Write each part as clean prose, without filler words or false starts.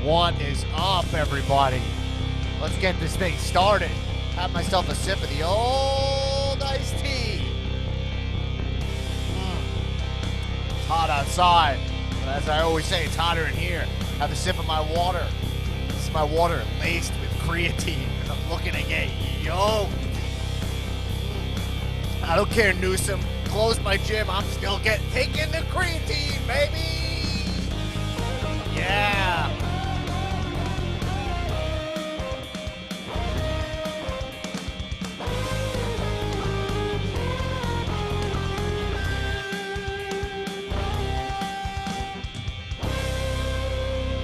What is up, everybody? Let's get this thing started. Have myself a sip of the old iced tea. It's hot outside, but as I always say, it's hotter in here. Have a sip of my water. This is my water laced with creatine. I'm looking to get yoked. I don't care, Newsom. Close my gym. I'm still taking the creatine, baby. Yeah.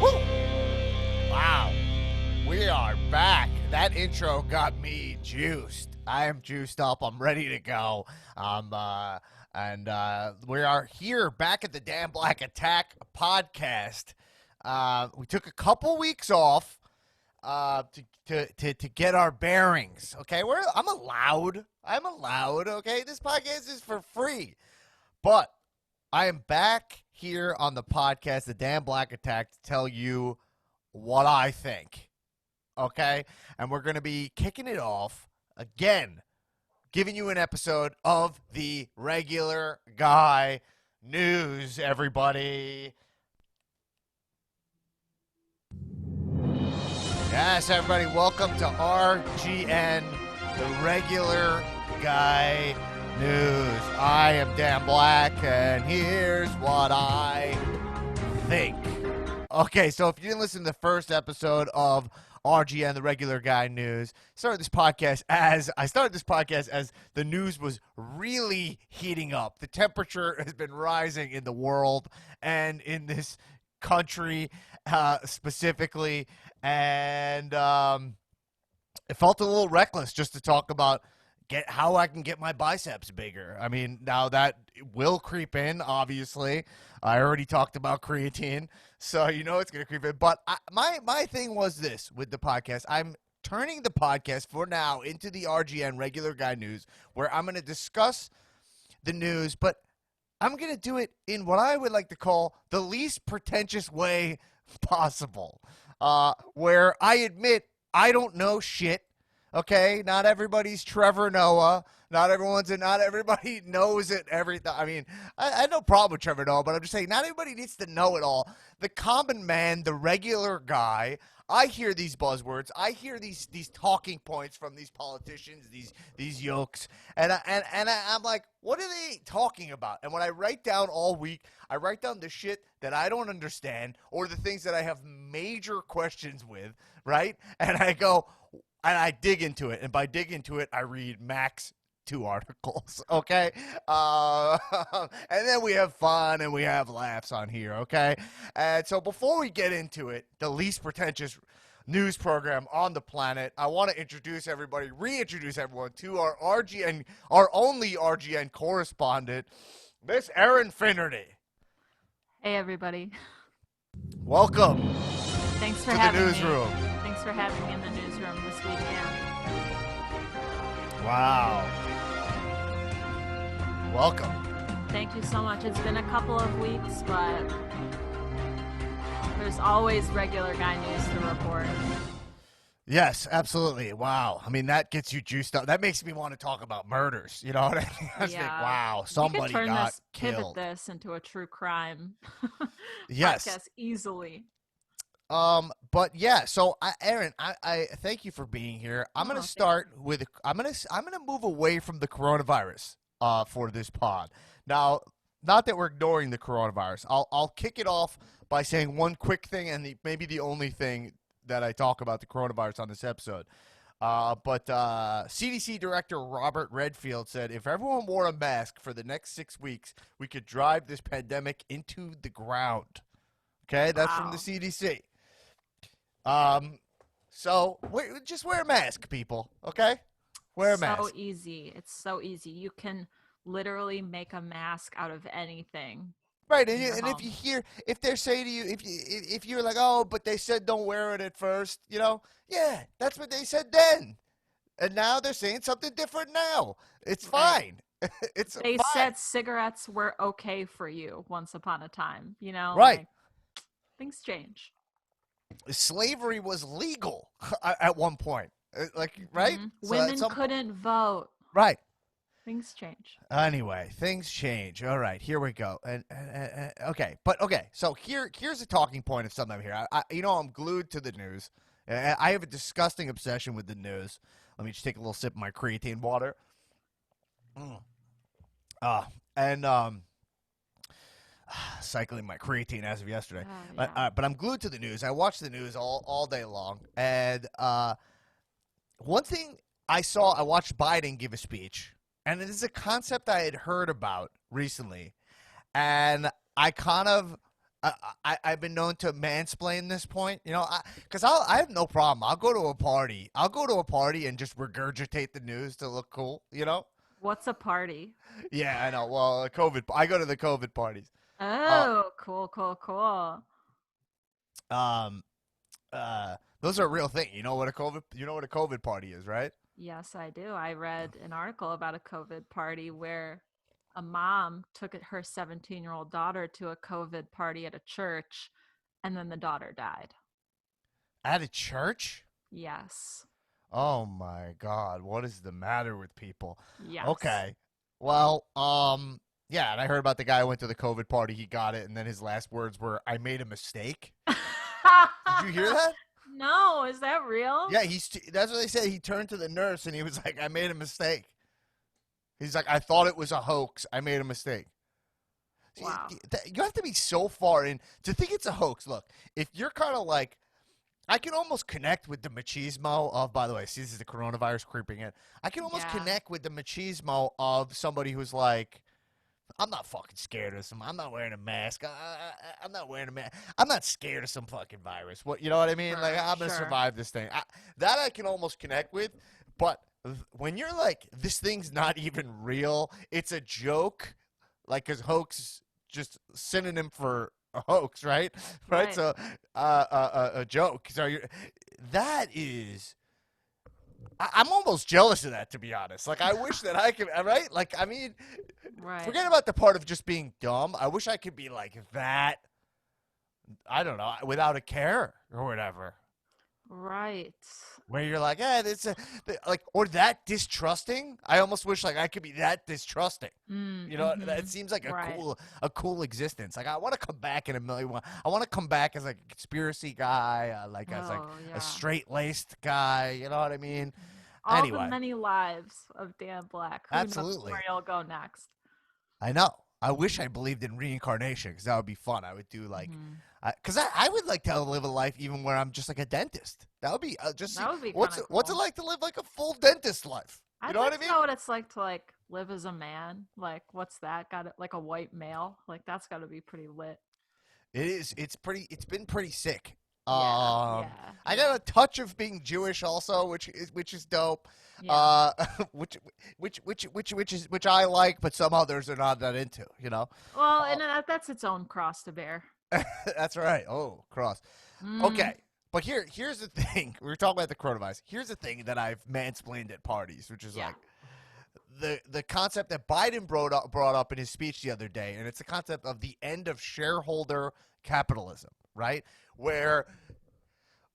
Woo! Wow. We are back. That intro got me juiced. I am juiced up. I'm ready to go. We are here back at the Dan Black Attack podcast. We took a couple weeks off to get our bearings. Okay, I'm allowed. Okay, this podcast is for free, but I am back here on the podcast, the Dan Black Attack, to tell you what I think. Okay, and we're gonna be kicking it off again, giving you an episode of the Regular Guy News, everybody. Yes, everybody, welcome to RGN, the Regular Guy News. I am Dan Black, and here's what I think. Okay, so if you didn't listen to the first episode of RGN, the Regular Guy News, I started this podcast as the news was really heating up. The temperature has been rising in the world and in this country specifically, and it felt a little reckless just to talk about how I can get my biceps bigger. I mean, now that will creep in, obviously. I already talked about creatine, so you know it's going to creep in. But my thing was this with the podcast. I'm turning the podcast for now into the RGN Regular Guy News, where I'm going to discuss the news, but I'm going to do it in what I would like to call the least pretentious way possible, where I admit I don't know shit. Okay, not everybody's Trevor Noah. Not everybody knows it. Everything. I mean, I had no problem with Trevor Noah, but I'm just saying, not everybody needs to know it all. The common man, the regular guy. I hear these buzzwords. I hear these talking points from these politicians, these yokes, and I'm like, what are they talking about? And when I write down all week, I write down the shit that I don't understand or the things that I have major questions with, right? And I go. And I dig into it, and by dig into it, I read max 2 articles, okay? And then we have fun and we have laughs on here, okay? And so before we get into it, the least pretentious news program on the planet, I want to reintroduce everyone to our only RGN correspondent, Miss Erin Finnerty. Hey, everybody. Welcome. Thanks for to having the newsroom. me. Thanks for having me in the newsroom this weekend. Wow. Welcome. Thank you so much. It's been a couple of weeks, but there's always Regular Guy News to report. Yes, absolutely. Wow. I mean, that gets you juiced up. That makes me want to talk about murders. You know what I mean? I just think, wow, somebody got killed. Pivot this into a true crime yes. podcast easily. But yeah, so Erin, I thank you for being here. I'm gonna start with I'm gonna move away from the coronavirus for this pod. Now, not that we're ignoring the coronavirus. I'll kick it off by saying one quick thing, and maybe the only thing that I talk about the coronavirus on this episode. But CDC Director Robert Redfield said if everyone wore a mask for the next 6 weeks, we could drive this pandemic into the ground. Okay, that's from the CDC. So just wear a mask, people. Okay, wear a mask. So easy. It's so easy. You can literally make a mask out of anything. Right, and if they're saying to you, if you're like, oh, but they said don't wear it at first, you know, yeah, that's what they said then, and now they're saying something different now. It's fine. They said cigarettes were okay for you once upon a time, you know? Right. Like, things change. slavery was legal at one point. Like, right? So at Women some point, couldn't vote. right. Things change. Anyway, things change. All right, here we go. And okay, but okay. So here's a talking point of something here. I'm glued to the news. I have a disgusting obsession with the news. Let me just take a little sip of my creatine water. Mm. And cycling my creatine as of yesterday. Yeah. But I'm glued to the news. I watch the news all day long. And one thing I watched Biden give a speech, and it is a concept I had heard about recently, and I kind of. I've been known to mansplain this point, because I have no problem. I'll go to a party. I'll go to a party and just regurgitate the news to look cool, What's a party? Yeah, I know. Well, COVID. I go to the COVID parties. Uh, Oh, cool, cool, cool. um, those are a real thing. You know what a COVID party is, right? Yes, I do. I read an article about a COVID party where a mom took her 17-year-old daughter to a COVID party at a church, and then the daughter died. At a church? Yes. Oh my God, what is the matter with people? Yes. Okay. Well, yeah, and I heard about the guy who went to the COVID party, he got it, and then his last words were, "I made a mistake." Did you hear that? No, is that real? Yeah, that's what they said. He turned to the nurse and he was like, "I made a mistake." He's like, "I thought it was a hoax. I made a mistake." See, Wow. you have to be so far in to think it's a hoax. Look, if you're kind of like, I can almost connect with the machismo of, by the way, see, this is the coronavirus creeping in. I can almost Yeah. connect with the machismo of somebody who's like, I'm not fucking scared of some. I'm not wearing a mask. I'm not wearing a mask. I'm not scared of some fucking virus. What, you know what I mean? Like, Sure, I'm gonna sure. survive this thing. That I can almost connect with. But when you're like, this thing's not even real. It's a joke. Like, cause hoax is just synonym for a hoax, right? Right. Right. So, a joke. So that is. I'm almost jealous of that, to be honest. Like, I wish that I could, right? Like, I mean, Right. forget about the part of just being dumb. I wish I could be like that. I don't know, without a care or whatever. Right. Where you're like, this, like, or that distrusting. I almost wish like I could be that distrusting. That Mm-hmm. seems like Right. a cool existence. Like, I want to come back in a million. I want to come back as like a conspiracy guy, like as like Oh, a yeah. straight laced guy. You know what I mean? All the Anyway, many lives of Dan Black. Who knows where absolutely. you'll go next? I know. I wish I believed in reincarnation because that would be fun. I would do like, Hmm. because I would like to live a life even where I'm just like a dentist. That would be just see That would be kind of what's it cool. like to live like a full dentist life. You I'd know what like I to mean? know what it's like to live as a man. Like, what's that? Got it like a white male? Like, that's got to be pretty lit. It is. It's pretty. It's been pretty sick. Yeah, yeah, I yeah, got a touch of being Jewish also, which is dope. yeah. Uh, which which I like, but some others are not that into. Well, Uh, and that's its own cross to bear. that's right. Oh, cross. Mm, Okay. But here's the thing. We were talking about the coronavirus. Here's the thing that I've mansplained at parties, which is yeah. like the concept that Biden brought up in his speech the other day, and it's the concept of the end of shareholder capitalism, right? Where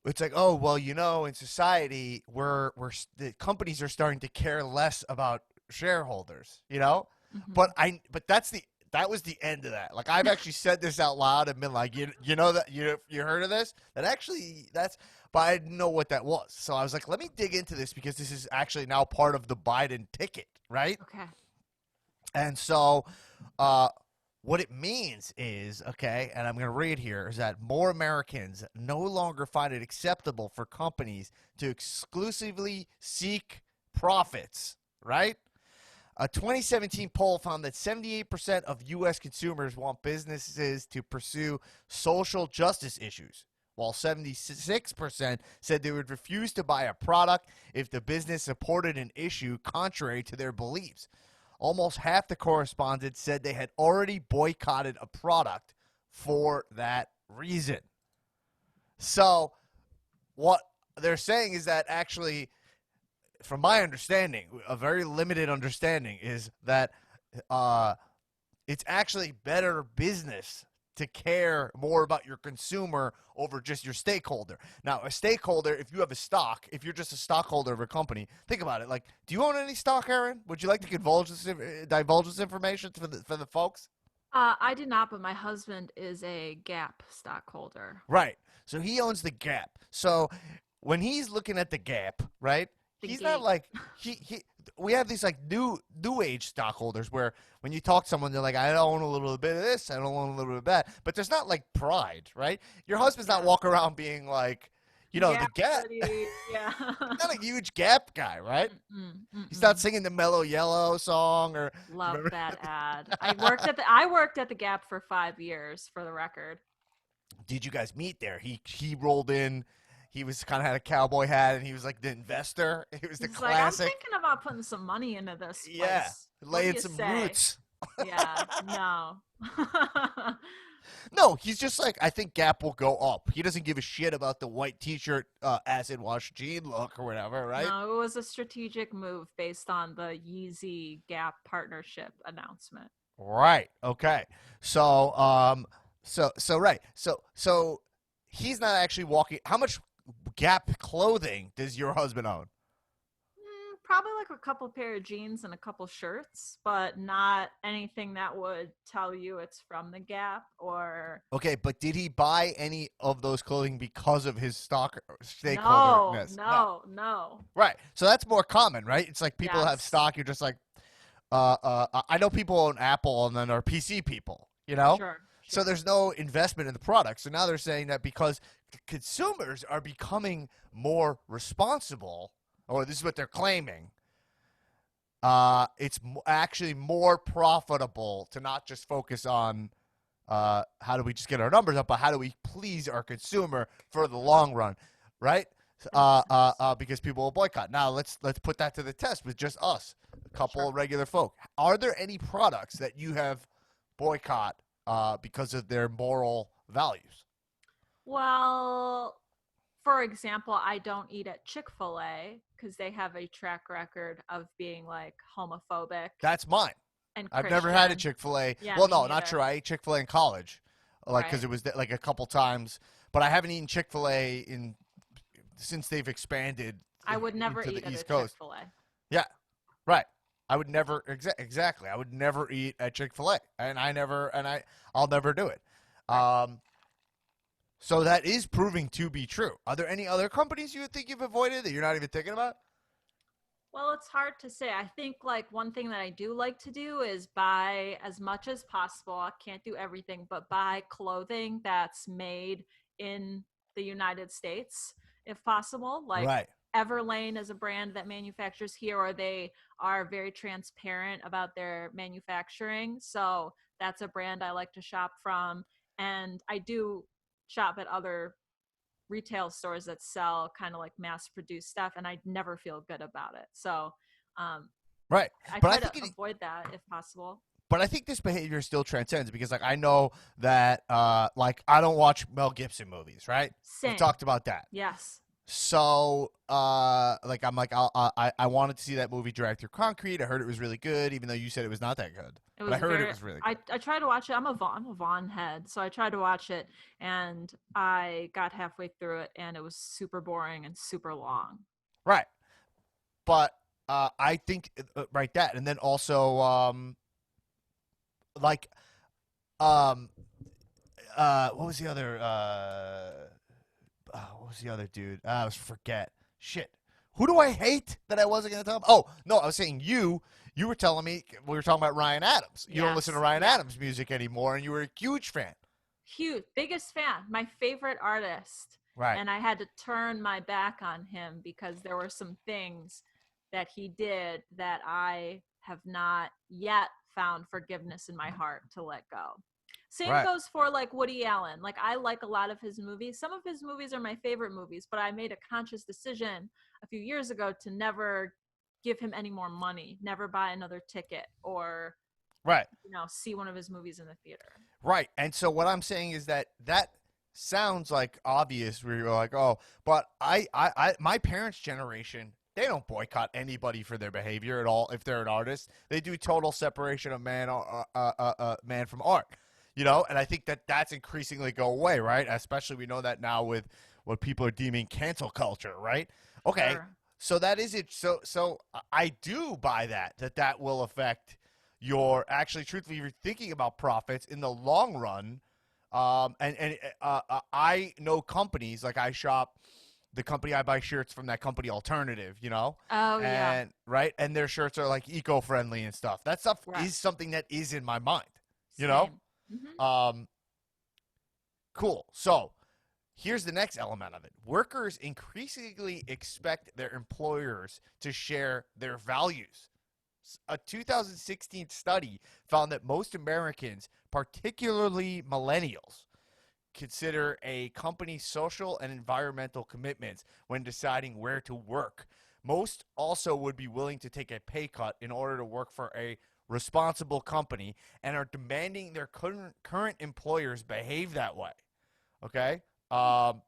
it's like, oh well, in society, the companies are starting to care less about shareholders. Hmm. But that was the end of that. Like, I've actually said this out loud and been like, you know that you heard of this? That actually that's, but I didn't know what that was. So I was like, let me dig into this because this is actually now part of the Biden ticket, right? Okay. And so, uh, what it means is, okay, and I'm going to read here, is that more Americans no longer find it acceptable for companies to exclusively seek profits, right? A 2017 poll found that 78% of U.S. consumers want businesses to pursue social justice issues, while 76% said they would refuse to buy a product if the business supported an issue contrary to their beliefs. Almost half the correspondents said they had already boycotted a product for that reason. So, what they're saying is that actually, from my understanding, a very limited understanding, is that uh, it's actually better business to care more about your consumer over just your stakeholder. Now, a stakeholder, if you have a stock, if you're just a stockholder of a company, think about it. Like, do you own any stock, Erin? Would you like to divulge this information for the folks? I did not, but my husband is a Gap stockholder. Right. So he owns the Gap. So when he's looking at the Gap, right? The He's not Gape. like he we have these like new age stockholders where when you talk to someone they're like, I own a little bit of this, I don't own a little bit of that. But there's not like pride, right? Your husband's not Yeah. walking around being like, the Gap Gap. buddy. Yeah. Not a huge Gap guy, right? Mm-mm, He's not mm-mm. singing the Mellow Yellow song or Love remember? that ad. I worked at the Gap for 5 years, for the record. Did you guys meet there? He rolled in. He was kind of had a cowboy hat, and he was like the investor. He was the He's like, I'm classic. thinking about putting some money into this Yeah, place. What do laying you some say? roots. Yeah. No. No, he's just like, I think Gap will go up. He doesn't give a shit about the white T-shirt, acid wash jean look or whatever, right? No, it was a strategic move based on the Yeezy Gap partnership announcement. Right. Okay. So, right. So he's not actually walking. How much Gap clothing does your husband own? Probably like a couple pair of jeans and a couple shirts, but not anything that would tell you it's from the Gap or Okay, but did he buy any of those clothing because of his no, stakeholderness? no. Right. So that's more common, right? It's like people have Yes. stock. You're just like, I know people own Apple and then are PC people, you know? Sure, So sure. there's no investment in the product. So now they're saying that because consumers are becoming more responsible, or this is what they're claiming, it's actually more profitable to not just focus on how do we just get our numbers up, but how do we please our consumer for the long run, right? That makes sense. Because people will boycott. Now let's put that to the test with just us, a couple Sure. of regular folk. Are there any products that you have boycott because of their moral values? Well, for example, I don't eat at Chick-fil-A because they have a track record of being like homophobic That's mine. and I've never had a Christian. Chick-fil-A. Yeah, Well, me no, not neither. true. I ate Chick-fil-A in college, like because Right. it was like a couple times. But I haven't eaten Chick-fil-A in since they've expanded I would never into eat the at a East Coast. Chick-fil-A. Yeah, right. I would never exactly. I would never eat at Chick-fil-A, and I'll never do it. Right. So that is proving to be true. Are there any other companies you would think you've avoided that you're not even thinking about? Well, it's hard to say. I think like one thing that I do like to do is buy as much as possible. I can't do everything, but buy clothing that's made in the United States if possible. Like Right. Everlane is a brand that manufactures here, or they are very transparent about their manufacturing. So that's a brand I like to shop from. And I do shop at other retail stores that sell kind of like mass produced stuff, and I never feel good about it. So um, Right. I But I try to think avoid that if possible. but I think this behavior still transcends because like I know that like I don't watch Mel Gibson movies, right? We've Same. talked about that. Yes. So like I'm like I wanted to see that movie Drag Through Concrete. I heard it was really good, even though you said it was not that good. It But I was heard it very. was really good. I try to watch it. I'm a Vaughn head, so I tried to watch it, and I got halfway through it, and it was super boring and super long. Right. But I think right that, and then also like um what was the other what was the other dude? I was forget. Shit. Who do I hate that I wasn't going to tell him? Oh, no, I was saying you were telling me we were talking about Ryan Adams. You don't listen to Yes. Ryan Yeah. Adams music anymore and you were a huge fan. Huge, biggest fan, my favorite artist. Right. And I had to turn my back on him because there were some things that he did that I have not yet found forgiveness in my heart to let go. Same Right. goes for like Woody Allen. Like I like a lot of his movies. Some of his movies are my favorite movies, but I made a conscious decision a few years ago to never give him any more money, never buy another ticket or Right. see one of his movies in the theater. Right. And so what I'm saying is that sounds like obvious where you're like, oh, but my parents' generation, they don't boycott anybody for their behavior at all if they're an artist. They do total separation of man from art. And I think that that's increasingly go away, right? Especially we know that now with what people are deeming cancel culture, right? Okay, Sure. so that is it. So I do buy that will affect your actually, truthfully, you're thinking about profits in the long run. I know companies like I shop the company I buy shirts from that company Alternative, Oh yeah. and right, and their shirts are like eco-friendly and stuff. That stuff Right. is something that is in my mind, you know. Same. Hmm. Um, cool. So here's the next element of it. Workers increasingly expect their employers to share their values. A 2016 study found that most Americans, particularly millennials, consider a company's social and environmental commitments when deciding where to work. Most also would be willing to take a pay cut in order to work for a responsible company and are demanding their current employers behave that way. Okay. Well,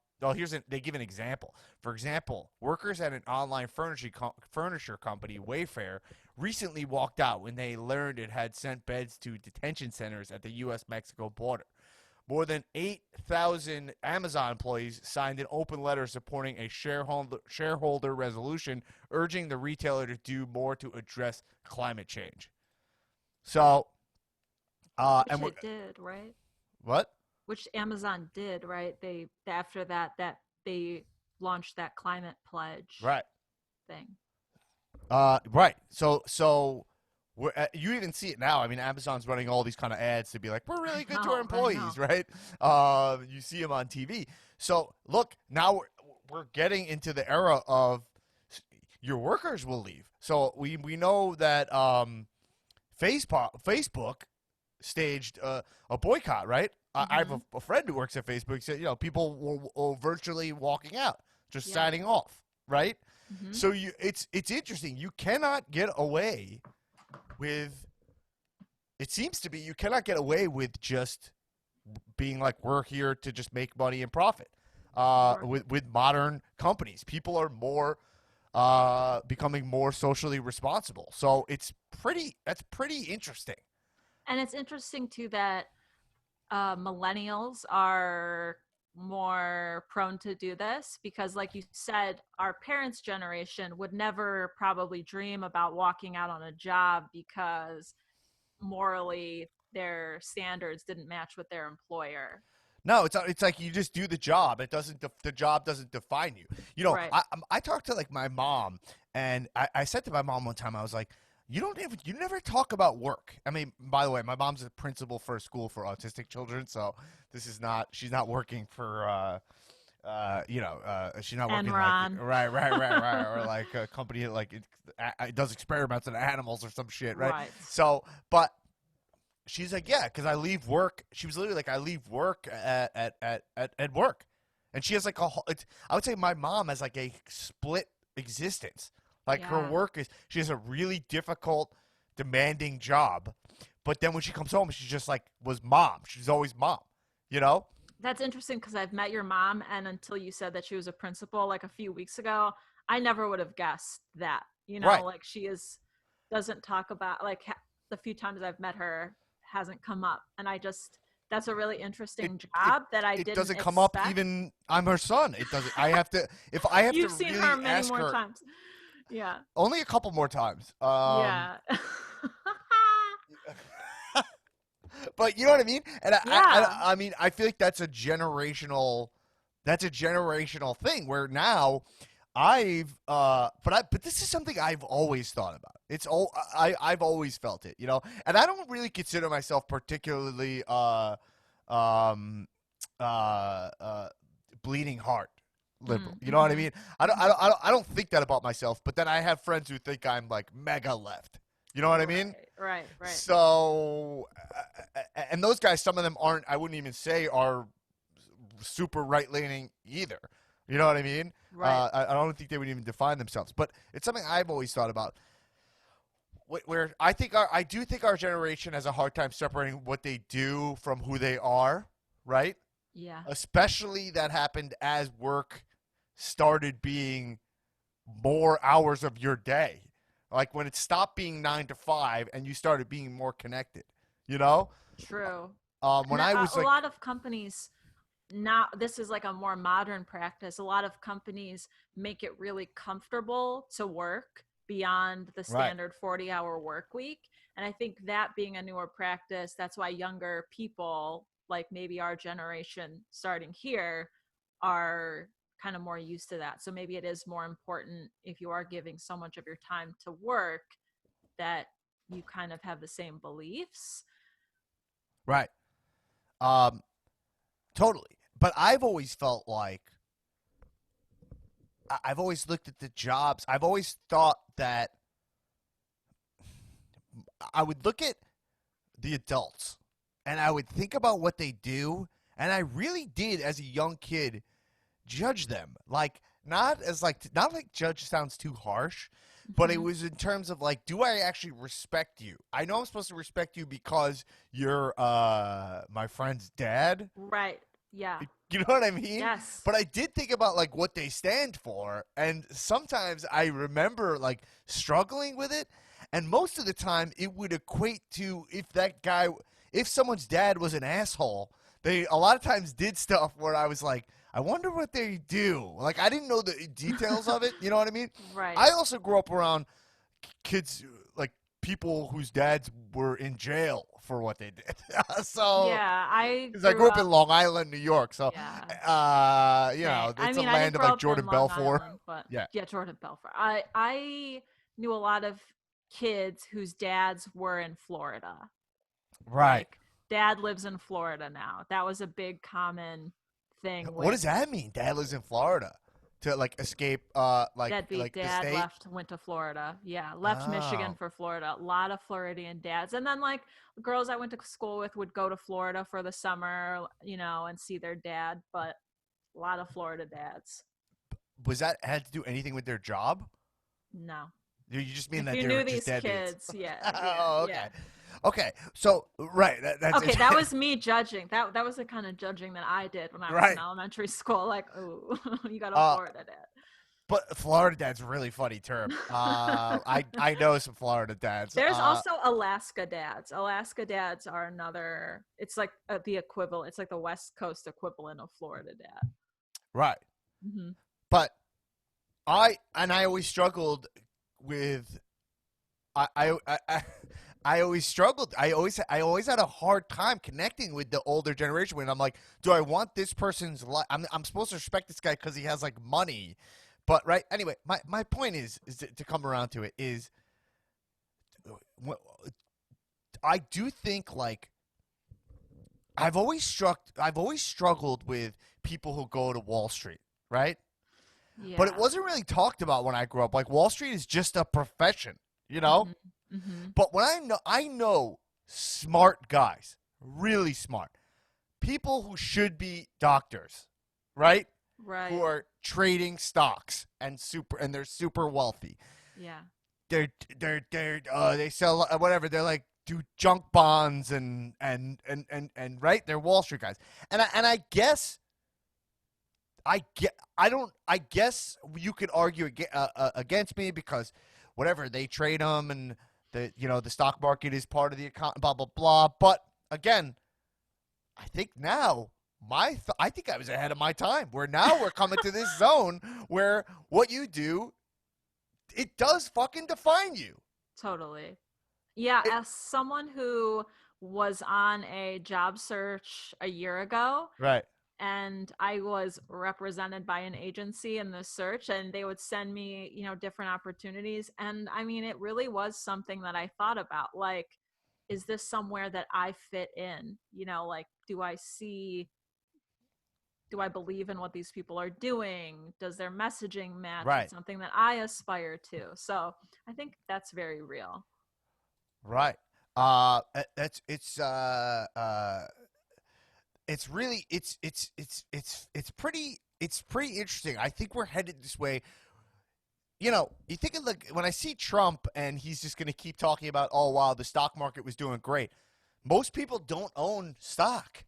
they give an example. For example, workers at an online furniture company, Wayfair, recently walked out when they learned it had sent beds to detention centers at the U.S.-Mexico border. More than 8,000 Amazon employees signed an open letter supporting a shareholder resolution urging the retailer to do more to address climate change. So, Which and we're it did, right? what? Which Amazon did, right? They after that they launched that climate pledge Right. thing. Right. So you even see it now. I mean, Amazon's running all these kind of ads to be like, "We're really good to our I know. employees," right? You see them on TV. So look, now we're getting into the era of your workers will leave. So we know that Facebook staged a boycott, right? I have Hmm. a friend who works at Facebook. Said people were virtually walking out, just Yeah. signing off, right? Hmm. So it's interesting. You cannot get away with. It seems to be you cannot get away with just being like we're here to just make money and profit. Sure. With modern companies, people are more becoming more socially responsible. So that's pretty interesting. And it's interesting too that millennials are more prone to do this because, like you said, our parents' generation would never probably dream about walking out on a job because morally their standards didn't match with their employer. No, it's like you just do the job. It doesn't the job doesn't define you. Right. I talked to like my mom, and I said to my mom one time, I was like, you never talk about work. I mean, by the way, my mom's a principal for a school for autistic children, so this is not she's not working for she's not working like Enron. right, or like a company that like it does experiments on animals or some shit, right? Right. So, but she's like, yeah, because I leave work. She was literally like, I leave work at work, and she has like I would say my mom has like a split existence. Like her Yeah. work is, she has a really difficult, demanding job, but then when she comes home, she's just like was mom. She's always mom, you know? That's interesting because I've met your mom, and until you said that she was a principal like a few weeks ago, I never would have guessed that. Right. Like she is doesn't talk about like the few times I've met her hasn't come up, and I just that's a really It interesting it job that I it didn't doesn't come up expect. even. I'm her son. It doesn't. I have to if I have to You've seen her really many ask more her times. Yeah. only a couple more times. Yeah. But you know what I mean? And Yeah. I mean, I feel like that's a generational thing where now but this is something I've always thought about. I've always felt it, and I don't really consider myself particularly um bleeding heart liberal. You know what I Mm-hmm. mean? Mm-hmm. I don't think that about myself, but then I have friends who think I'm like mega left. You know what I mean? Right. Right. Right. So, and those guys, some of them aren't. I wouldn't even say are super right leaning either. You know what I mean? Right. I don't think they would even define themselves. But it's something I've always thought about. Where I do think our generation has a hard time separating what they do from who they are. Right? Yeah. Especially that happened as work started being more hours of your day. Like when it stopped being 9 to 5 and you started being more connected, you know? True. When And I was a like, lot of companies now, this is like a more modern practice. A lot of companies make it really comfortable to work beyond the right, standard 40-hour work week. And I think that being a newer practice, that's why younger people, like maybe our generation starting here, are kind of more used to that. So maybe it is more important, if you are giving so much of your time to work, that you kind of have the same beliefs. right, um, totally. But I've always felt like I've always looked at the jobs. I've always thought that I would look at the adults and I would think about what they do, and I really did as a young kid judge them. Like not like judge sounds too harsh, but it Hmm. was in terms of like, do I actually respect you? I know I'm supposed to respect you because you're my friend's dad. Right. Yeah. You know what I mean? Yes. But I did think about like what they stand for, and sometimes I remember like struggling with it, and most of the time it would equate to if someone's dad was an asshole, they a lot of times did stuff where I was like, I wonder what they do. Like I didn't know the details of it. You know what I mean? Right. I also grew up around kids like people whose dads were in jail for what they did. So Yeah, I because I grew grew up in up. Long Island, New York, so Yeah, same. I it's a mean, I didn't land of grow like up in Jordan Long Belfort. Island, but Yeah, yeah, Jordan Belfort. I knew a lot of kids whose dads were in Florida. right. Like, dad lives in Florida now. That was a big common thing What with does that mean? Dad lives in Florida to like escape, deadbeat like the dad state. left, went to Florida. Yeah, left Michigan Oh, for Florida. A lot of Floridian dads. And then, like, girls I went to school with would go to Florida for the summer, and see their dad, but a lot of Florida dads. was that had to do anything with their job? No. You just mean If that you they were knew just these deadbeats? kids, yeah, yeah, Oh, yeah. okay, okay. So right, that's Okay, it. that was me judging. That was the kind of judging that I did when I was in Right. elementary school. Like, oh, you got a Uh, Florida but Florida dad's a really funny term. dad. I know some Florida dads. There's also Alaska dads. Alaska dads are another. It's like the equivalent. It's like the West Coast equivalent of Florida dad. Right. Hmm. But I always struggled with I I always struggled. I always had a hard time connecting with the older generation when I'm like, do I want this person's life? I'm supposed to respect this guy because he has like money, but right. Anyway, my point is to come around to it is I do think like I've always struggled with people who go to Wall Street, right? But it Yeah. wasn't really talked about when I grew up. Like Wall Street is just a profession, you know? Hmm. Hmm. But when I know smart guys, really smart, people who should be doctors, right? Who Right. are trading stocks and they're super wealthy. Yeah. They sell whatever. They're like do junk bonds and right. They're Wall Street guys. And I guess I guess you could argue against me because whatever they trade them and the stock market is part of the economy, blah blah blah. But again, I think now I think I was ahead of my time. Where now we're coming to this zone where what you do it does fucking define you. Totally. Yeah, It, as someone who was on a job search a year ago, right. and I was represented by an agency in the search, and they would send me, different opportunities. And I mean, it really was something that I thought about. Like, is this somewhere that I fit in? Like, do I believe in what these people are doing? Does their messaging match with Right. something that I aspire to? So I think that's very real. Right. That's it's really it's pretty interesting. I think we're headed this way. You think of like when I see Trump and he's just going to keep talking about, oh wow, the stock market was doing great. Most people don't own stock,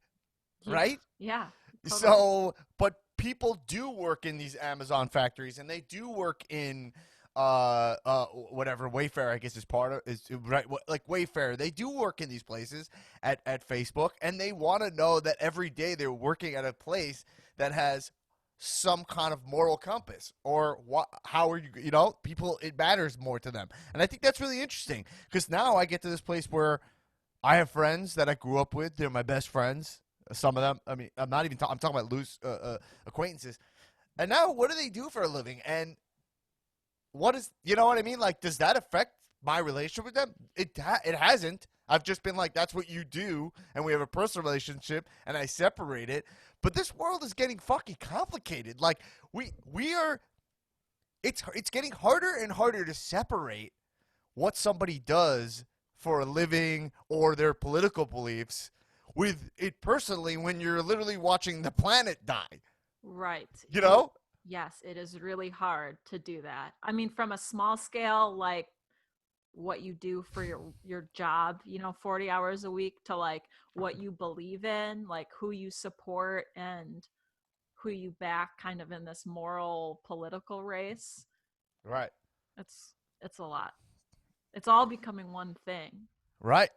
Yeah. right? Yeah. Totally. So, but people do work in these Amazon factories and they do work in whatever Wayfair, I guess, is part of, is right, like Wayfair, they do work in these places at Facebook, and they want to know that every day they're working at a place that has some kind of moral compass, or how are you know, people, it matters more to them. And I think that's really interesting, because now I get to this place where I have friends that I grew up with. They're my best friends. Some of them, I mean, I'm not even I'm talking about loose acquaintances. And now what do they do for a living? And what is, you know what I mean? Like, does that affect my relationship with them? It hasn't. I've just been like, that's what you do, and we have a personal relationship, and I separate it. But this world is getting fucking complicated. Like, we are, it's getting harder and harder to separate what somebody does for a living or their political beliefs with it personally when you're literally watching the planet die. Right. You know? Yes, it is really hard to do that. I mean, from a small scale, like what you do for your job, 40 hours a week, to like what you believe in, like who you support and who you back, kind of in this moral political race. Right. It's a lot. It's all becoming one thing. Right.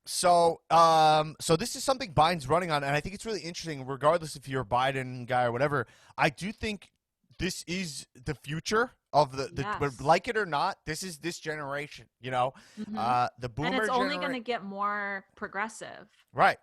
So, so this is something Biden's running on, and I think it's really interesting, regardless if you're a Biden guy or whatever. I do think this is the future of the Yes. like it or not, this is this generation, you know? Mm-hmm. The boomer And it's only going to get more progressive. Right.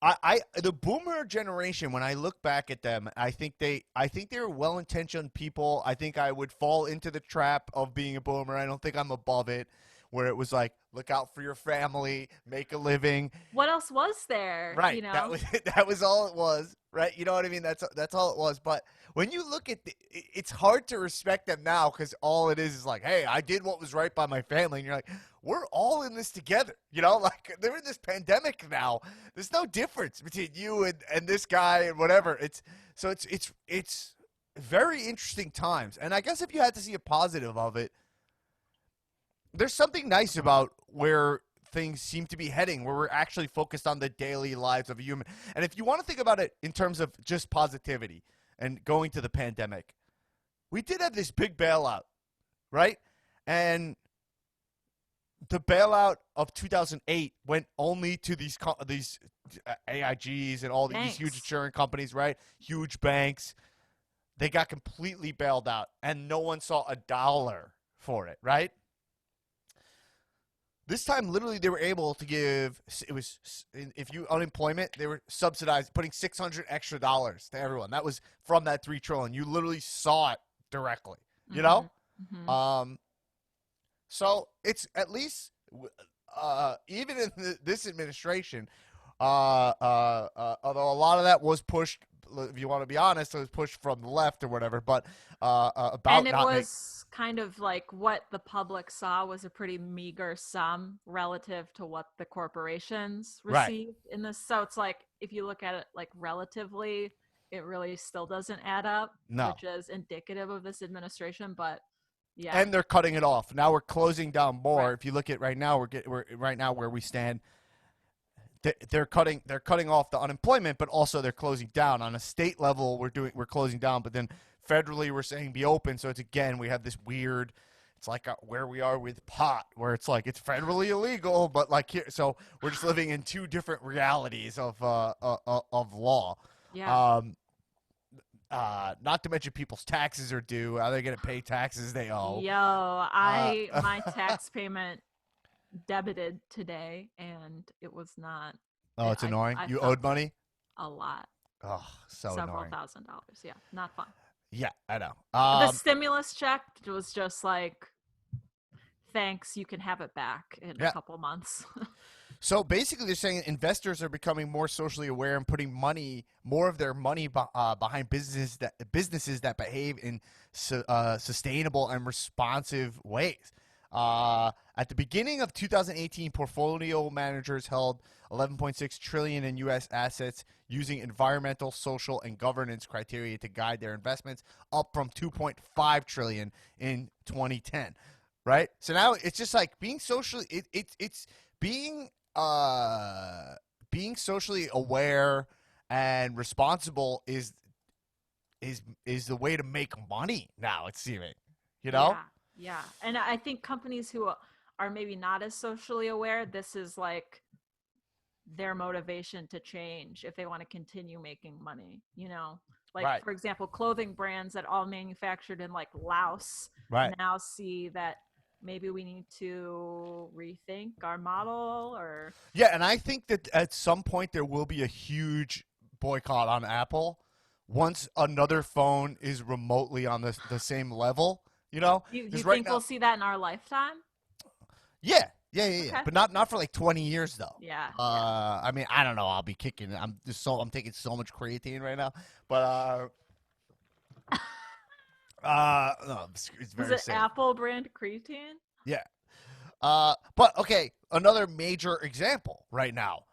The boomer generation, when I look back at them, I think they're well-intentioned people. I think I would fall into the trap of being a boomer. I don't think I'm above it, where it was like, look out for your family, make a living. What else was there? Right. That was all it was. Right. You know what I mean? That's all it was. But when you look at it's hard to respect them now, because all it is like, hey, I did what was right by my family, and you're like, we're all in this together. You know, like, they're in this pandemic now. There's no difference between you and this guy and whatever. It's very interesting times. And I guess if you had to see a positive of it, there's something nice about where things seem to be heading, where we're actually focused on the daily lives of a human. And if you want to think about it in terms of just positivity and going to the pandemic, we did have this big bailout, right? And the bailout of 2008 went only to these AIGs and all these huge insurance companies, right? Huge banks. They got completely bailed out, and no one saw a dollar for it, right? This time, literally, they were able to give, it was, if you unemployment, they were subsidized, putting $600 extra to everyone. That was from that $3 trillion. You literally saw it directly, you know? Mm-hmm. So it's at least, even in this administration, although a lot of that was pushed, if you want to be honest, it was pushed from the left or whatever, but about and it was kind of like what the public saw was a pretty meager sum relative to what the corporations received in this. So it's like, if you look at it like relatively, it really still doesn't add up, which is indicative of this administration. But yeah, and they're cutting it off. Now we're closing down more. Right. If you look at right now, we're right now where we stand. They're cutting off the unemployment, but also they're closing down on a state level. We're closing down, but then federally we're saying be open. So it's, again, we have this weird, it's like where we are with pot, where it's like it's federally illegal, but like here, so we're just living in two different realities of law. Yeah. Not to mention people's taxes are due. Are they going to pay taxes they owe? My tax payment debited today, and it was not. Oh, it's annoying. You owed money? A lot. Oh, so Several annoying. $1,000s. Yeah, not fun. Yeah, I know. The stimulus check was just like, thanks, you can have it back in a couple months. So basically, they're saying investors are becoming more socially aware and putting more of their money behind businesses that behave in sustainable and responsive ways. At the beginning of 2018, portfolio managers held 11.6 trillion in U.S. assets using environmental, social, and governance criteria to guide their investments, up from 2.5 trillion in 2010. Right. So now it's just like being socially. It's being socially aware and responsible is the way to make money now. It's seeming, you know. Yeah. Yeah. And I think companies who are maybe not as socially aware, this is like their motivation to change if they want to continue making money, you know? Like, Right. for example, clothing brands that all manufactured in like Laos Right. now see that maybe we need to rethink our model or Yeah, and I think that at some point there will be a huge boycott on Apple once another phone is remotely on the same level, you know? do you Because right think now, we'll see that in our lifetime? yeah, Okay. but not for like 20 years though. Yeah, yeah. I mean, I don't know. I'll be kicking. I'm taking so much creatine right now, but no, it's Was very it safe. Apple brand creatine? Yeah. But okay, another major example right now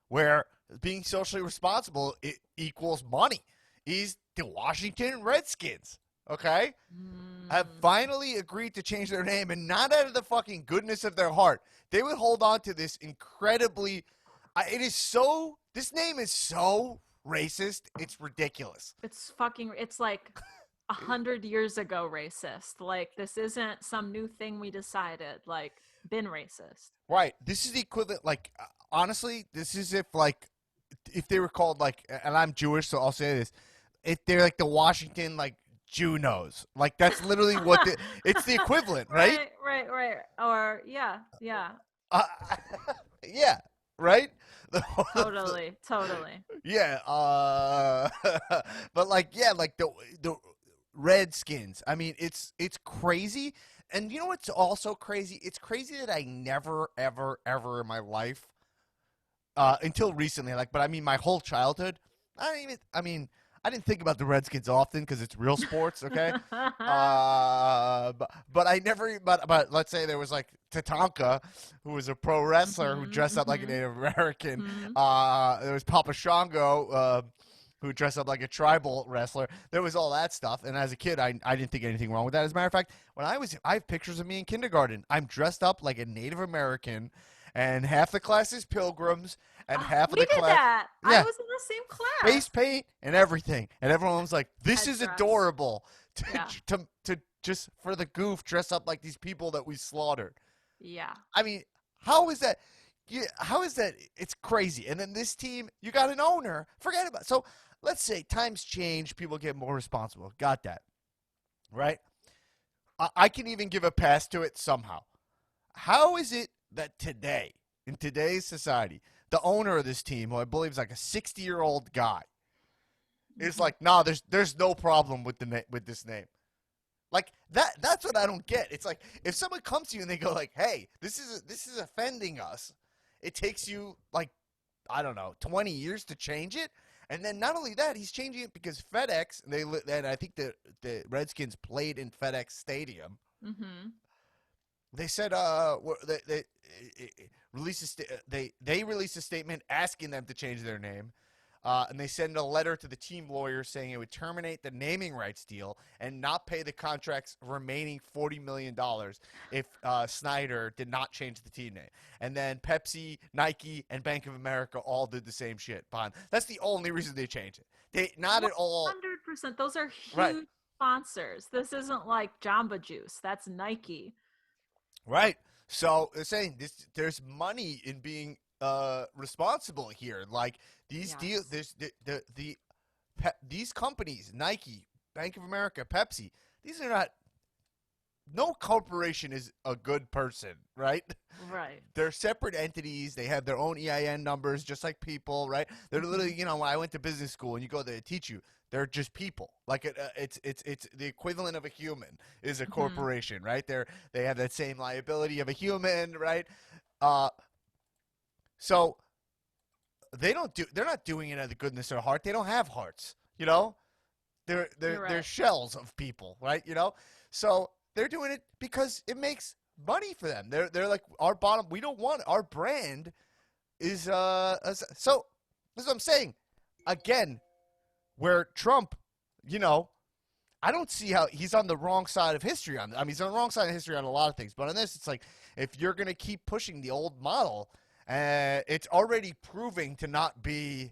where being socially responsible equals money is the Washington Redskins. Okay, have Mm, finally agreed to change their name, and not out of the fucking goodness of their heart. They would hold on to this incredibly. It is so. This name is so racist. It's ridiculous. it's like 100 years ago racist. Like this isn't some new thing we decided. Like been racist. Right. This is the equivalent. Like honestly, this is if they were called like, and I'm Jewish, so I'll say this: if they're like the Washington like Junos, like that's literally what it's the equivalent, right? Right. Or yeah, yeah. Uh, yeah, right. Totally. Yeah, but like yeah, like the Redskins. I mean, it's crazy. And you know what's also crazy? It's crazy that I never ever in my life until recently, like, but I mean my whole childhood, I didn't think about the Redskins often because it's real sports, okay? But I never, but let's say there was like Tatanka, who was a pro wrestler who dressed up like a Native American. Mhm. There was Papa Shango, who dressed up like a tribal wrestler. There was all that stuff, and as a kid, I didn't think anything wrong with that. As a matter of fact, I have pictures of me in kindergarten. I'm dressed up like a Native American, and half the class is pilgrims, and half of We the did class, that. I yeah, was in the same face class. paint and everything. And everyone was like, "This is Headdress. adorable." To, Yeah. to just for the goof, dress up like these people that we slaughtered. Yeah. I mean, how is that? Yeah, how is that? It's crazy. And then this team, you got an owner. Forget about it. So let's say times change, people get more responsible. Got that, right? I can even give a pass to it somehow. How is it that today, in today's society, the owner of this team, who I believe is like a 60-year-old guy, is Mhm. like, nah, there's no problem with with this name. Like that's what I don't get. It's like if someone comes to you and they go like, "Hey, this is offending us." It takes you like I don't know, 20 years to change it. And then not only that, he's changing it because FedEx, and I think the Redskins played in FedEx Stadium. Mhm. They said they released they released a statement asking them to change their name. And they send a letter to the team lawyer saying it would terminate the naming rights deal and not pay the contract's remaining $40 million if Snyder did not change the team name. And then Pepsi, Nike, and Bank of America all did the same shit. That's the only reason they changed it. They not at all 100%. Those are right. huge sponsors. This isn't like Jamba Juice. That's Nike. Right. So they're saying there's money in being responsible here. Like these deals, Yes. there's these companies, Nike, Bank of America, Pepsi. These are not. No corporation is a good person, right? Right. They're separate entities. They have their own EIN numbers, just like people, right? They're Mhm. literally, when I went to business school and you go there to teach you, they're just people. Like it's the equivalent of a human is a Mhm. corporation, right? They have that same liability of a human, right? Uh, so they're not doing it out of the goodness of their heart. They don't have hearts, you know. You're They're right. shells of people, right? So they're doing it because it makes money for them. They're like our bottom. We don't want our brand is so. This is what I'm saying. Again, where Trump, you know, I don't see how he's on the wrong side of history on. I mean, he's on the wrong side of history on a lot of things, but on this, it's like if you're gonna keep pushing the old model, it's already proving to not be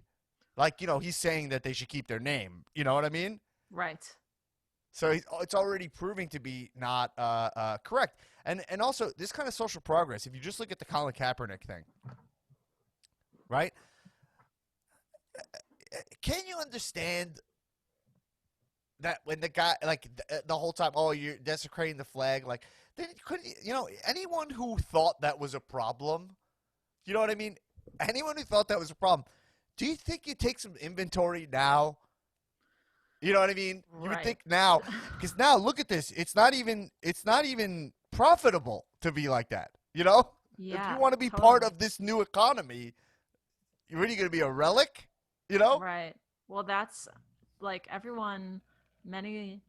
like he's saying that they should keep their name. You know what I mean? Right. So it's already proving to be not correct. And also, this kind of social progress, if you just look at the Colin Kaepernick thing, right? Can you understand that when the guy, like, the whole time, oh, you're desecrating the flag, like, then couldn't anyone who thought that was a problem, you know what I mean? Anyone who thought that was a problem, do you think you take some inventory now? You know what I mean? You would Right. think now, because now look at this. It's not even profitable to be like that. You know, if you Yeah, want to be part totally. of this new economy, you're really going to be a relic. You know? Right. Well, that's like everyone, many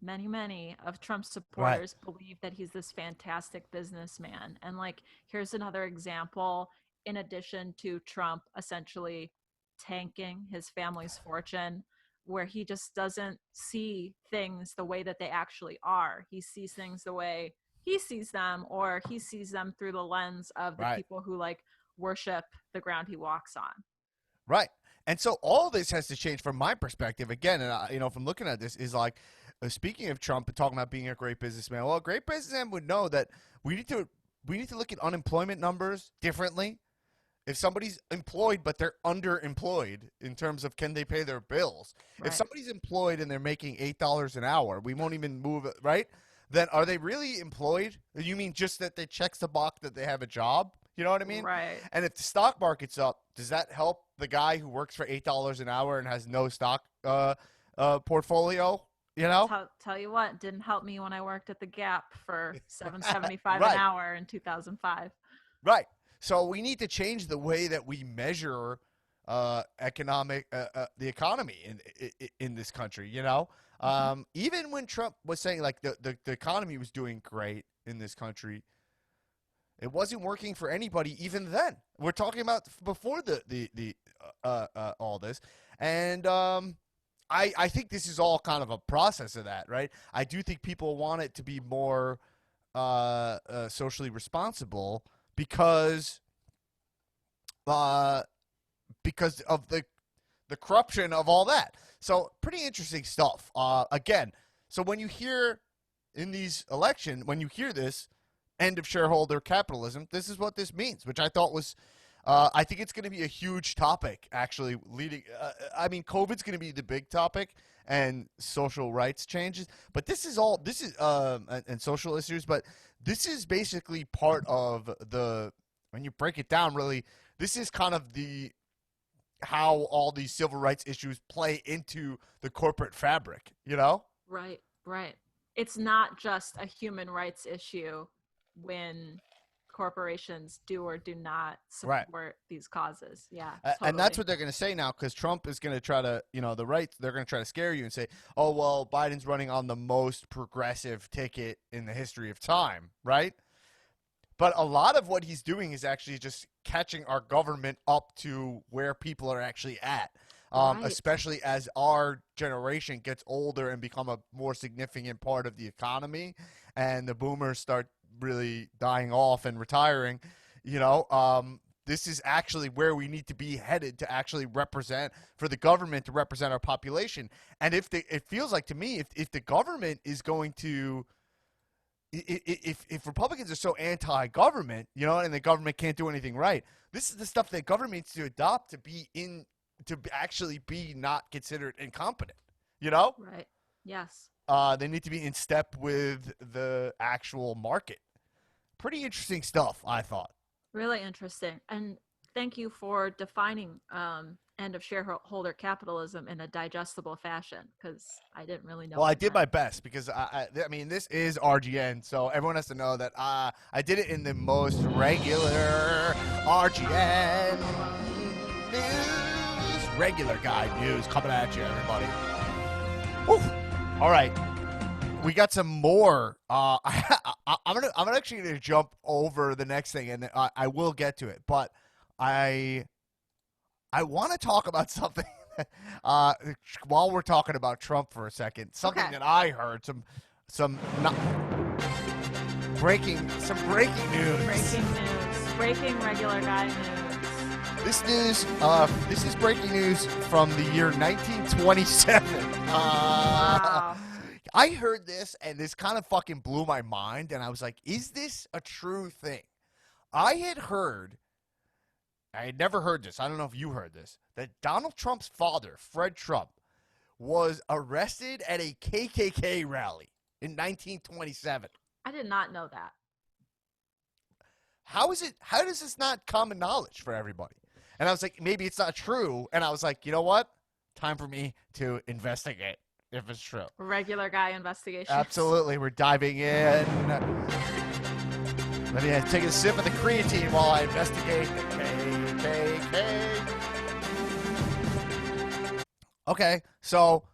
of Trump's Right. supporters believe that he's this fantastic businessman. And like, here's another example in addition to Trump essentially tanking his family's fortune, where he just doesn't see things the way that they actually are. He sees things the way he sees them, or he sees them through the lens of the Right. people who like worship the ground he walks on. Right. And so all this has to change from my perspective again. And from looking at this is like, speaking of Trump and talking about being a great businessman. Well, a great businessman would know that we need to look at unemployment numbers differently. If somebody's employed but they're underemployed in terms of can they pay their bills, if Right. somebody's employed and they're making $8 an hour, we won't even move it, right? Then are they really employed? You mean just that they checks the box that they have a job? You know what I mean? Right. And if the stock market's up, does that help the guy who works for $8 an hour and has no stock portfolio? You know? Tell you what, didn't help me when I worked at the Gap for 7.75 an Right. hour in 2005. Right. So we need to change the way that we measure the economy in this country. Mhm. Even when Trump was saying like the economy was doing great in this country, it wasn't working for anybody. Even then, we're talking about before the all this, and I think this is all kind of a process of that, right? I do think people want it to be more socially responsible because uh, because of the corruption of all that. So pretty interesting stuff. Again, so when you hear in these election, when you hear this end of shareholder capitalism, this is what this means, which I thought was. I think it's going to be a huge topic, actually. Leading, I mean, COVID's going to be the big topic, and social rights changes. But this is all. This is and social issues. But this is basically part of the. When you break it down, really, this is kind of the how all these civil rights issues play into the corporate fabric. You know? Right, right. It's not just a human rights issue when corporations do or do not Right. support these causes. Yeah, And that's totally. what they're going to say now, because Trump is going to try to, the right, they're going to try to scare you and say, oh, well, Biden's running on the most progressive ticket in the history of time, right? But a lot of what he's doing is actually just catching our government up to where people are actually at, Right. especially as our generation gets older and become a more significant part of the economy, and the boomers start really dying off and retiring. This is actually where we need to be headed to actually represent for the government to represent our population. And it feels like to me, if the government is going to if Republicans are so anti-government, and the government can't do anything right, this is the stuff that government needs to adopt to actually be not considered incompetent. You know, Right. Yes. they need to be in step with the actual market. Pretty interesting stuff, I thought. Really interesting. And thank you for defining end of shareholder capitalism in a digestible fashion, because I didn't really know Well, what I it did meant. my best because I mean, this is RGN, so everyone has to know that I did it in the most regular RGN news, regular guy news coming at you, everybody. Woo. All right, we got some more. I'm actually gonna jump over the next thing, and I will get to it, but I I want to talk about something. uh, while we're talking about Trump for a second, something Okay. that I heard, some not, breaking news. Breaking news. Breaking regular guy news. This is breaking news from the year 1927. Wow. I heard this and this kind of fucking blew my mind, and I was like, is this a true thing? I had heard, I had never heard this. I don't know if you heard this, that Donald Trump's father, Fred Trump, was arrested at a KKK rally in 1927. I did not know that. How is it? How does this not common knowledge for everybody? And I was like, maybe it's not true. And I was like, you know what? Time for me to investigate if it's true. Regular guy investigations. Absolutely. We're diving in. Let me take a sip of the creatine while I investigate the KKK. Okay, so,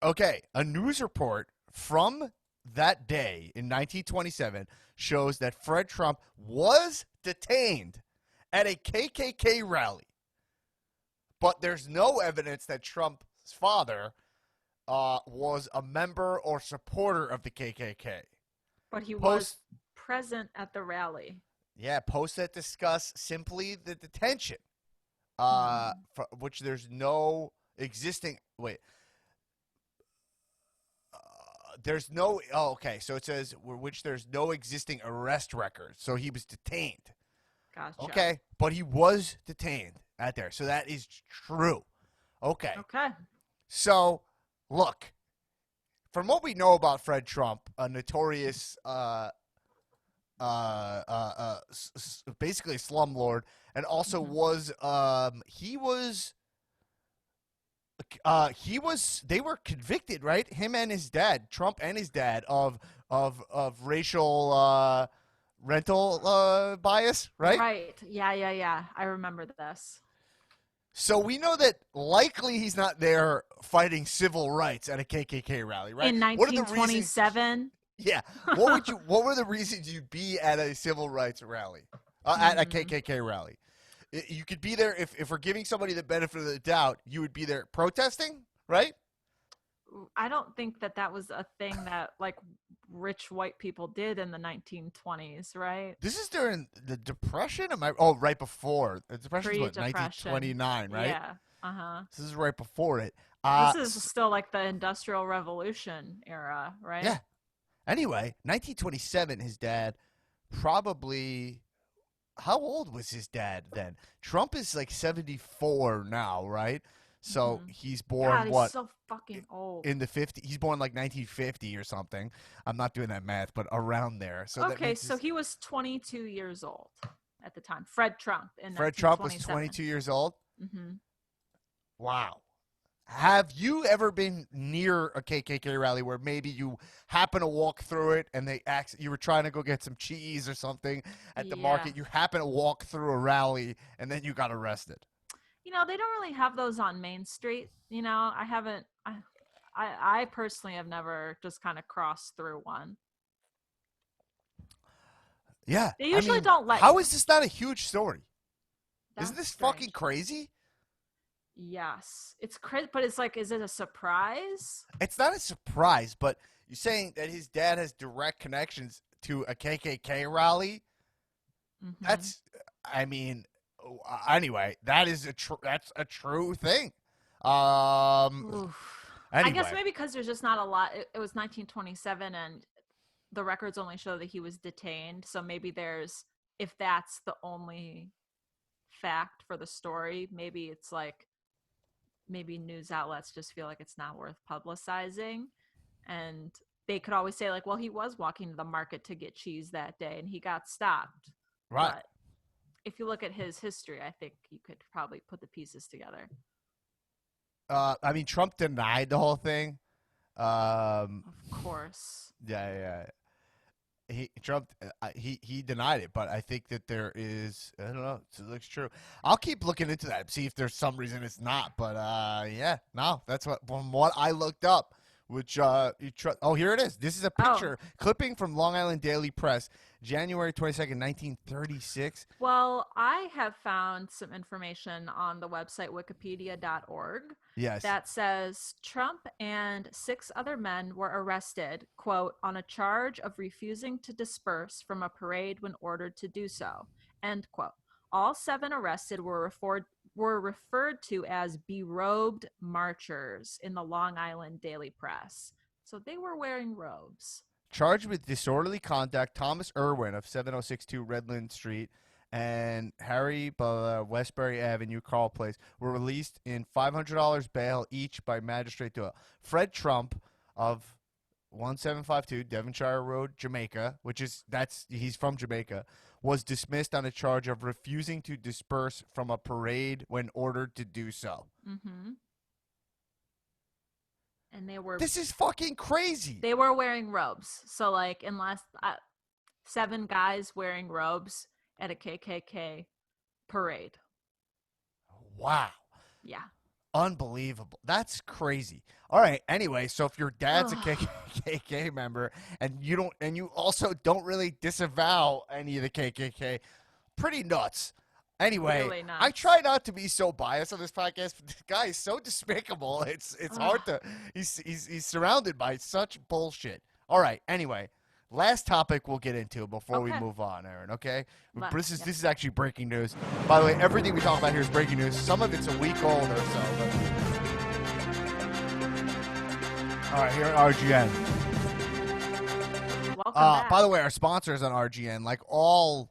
okay, a news report from that day in 1927 shows that Fred Trump was detained at a KKK rally. But there's no evidence that Trump's father was a member or supporter of the KKK. But he was present at the rally. Yeah, posts that discuss simply the detention, for which there's no existing. Wait, there's no. Oh, okay. So it says which there's no existing arrest record. So he was detained. Gotcha. Okay, but he was detained at there. So that is true. Okay. Okay. So look, from what we know about Fred Trump, a notorious, basically a slumlord, and also was, they were convicted, right? Him and his dad, Trump and his dad, of racial, rental, bias, right? Right. Yeah. I remember this. So we know that likely he's not there fighting civil rights at a KKK rally, right? In 1927. Yeah. What were the reasons you'd be at a civil rights rally, at a KKK rally? You could be there if we're giving somebody the benefit of the doubt. You would be there protesting, right? I don't think that was a thing that like rich white people did in the 1920s, right? This is during the Depression. Right before the Depression? Was what, Pre-Depression. 1929, right? Yeah. This is right before it. This is still like the Industrial Revolution era, right? Yeah. Anyway, 1927. His dad probably. How old was his dad then? Trump is like 74 now, right? So he's born God, what? He's so fucking old. In the 50s. He's born like 1950 or something. I'm not doing that math, but around there. So okay, so he was 22 years old at the time. Fred Trump in Fred Trump was 22 years old? Mm-hmm. Wow. Have you ever been near a KKK rally where maybe you happen to walk through it and you were trying to go get some cheese or something at the market? You happen to walk through a rally and then you got arrested. You know, they don't really have those on Main Street. You know, I personally have never just kind of crossed through one. Yeah. They usually don't let How you. is this not a huge story? Isn't this strange. fucking crazy? Yes. It's crazy, but it's like, is it a surprise? It's not a surprise, but you're saying that his dad has direct connections to a KKK rally? That's, anyway, that's a true thing. Anyway. I guess maybe because there's just not a lot. It was 1927 and the records only show that he was detained. So maybe if that's the only fact for the story, maybe it's like, maybe news outlets just feel like it's not worth publicizing. And they could always say like, well, he was walking to the market to get cheese that day and he got stopped. Right. But if you look at his history, I think you could probably put the pieces together. Trump denied the whole thing. Of course. Yeah. Trump denied it, but I think that there is, I don't know, it looks true. I'll keep looking into that, see if there's some reason it's not. But that's from what I looked up. Which here it is. This is a picture clipping from Long Island Daily Press, January 22nd, 1936. Well, I have found some information on the website wikipedia.org. Yes. That says Trump and 6 other men were arrested, quote, on a charge of refusing to disperse from a parade when ordered to do so, end quote. All 7 arrested were were referred to as berobed marchers in the Long Island Daily Press. So they were wearing robes. Charged with disorderly conduct, Thomas Irwin of 7062 Redland Street and Harry Westbury Avenue, Carl Place, were released in $500 bail each by magistrate to Fred Trump of 1752 Devonshire Road, Jamaica, he's from Jamaica, was dismissed on a charge of refusing to disperse from a parade when ordered to do so. Mm-hmm. And This is fucking crazy. They were wearing robes. So, like, unless 7 guys wearing robes at a KKK parade. Wow. Yeah. Unbelievable. That's crazy. All right. Anyway, so if your dad's a KKK member and you also don't really disavow any of the KKK, pretty nuts. Anyway, really nuts. I try not to be so biased on this podcast, but this guy is so despicable. It's hard to. He's surrounded by such bullshit. All right. Anyway, last topic we'll get into before we move on, Erin. Okay. This is actually breaking news. By the way, everything we talk about here is breaking news. Some of it's a week old or so. But... All right, here at RGN. Welcome back. By the way, our sponsors on RGN, like all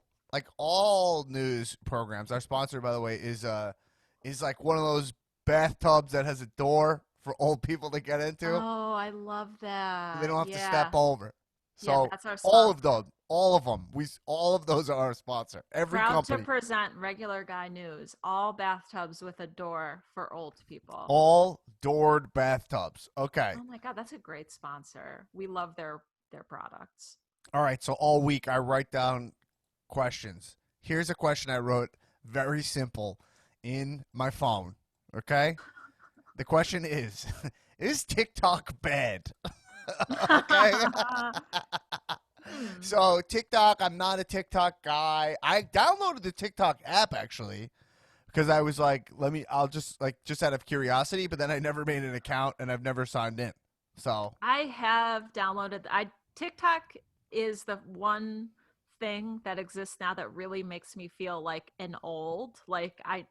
news programs, our sponsor, by the way, is like one of those bathtubs that has a door for old people to get into. Oh, I love that. They don't have to step over. So that's our all of them, all of those are our sponsor. Every Proud company. to present Regular Guy News. All bathtubs with a door for old people. All doored bathtubs. Okay. Oh my God, that's a great sponsor. We love their products. All right. So all week I write down questions. Here's a question I wrote, very simple, in my phone. Okay. The question is Tik Tok bad? Okay. So TikTok, I'm not a TikTok guy. I downloaded the TikTok app actually because I was like, I'll just out of curiosity, but then I never made an account and I've never signed in. So I have downloaded. TikTok is the one thing that exists now that really makes me feel like an old. Like I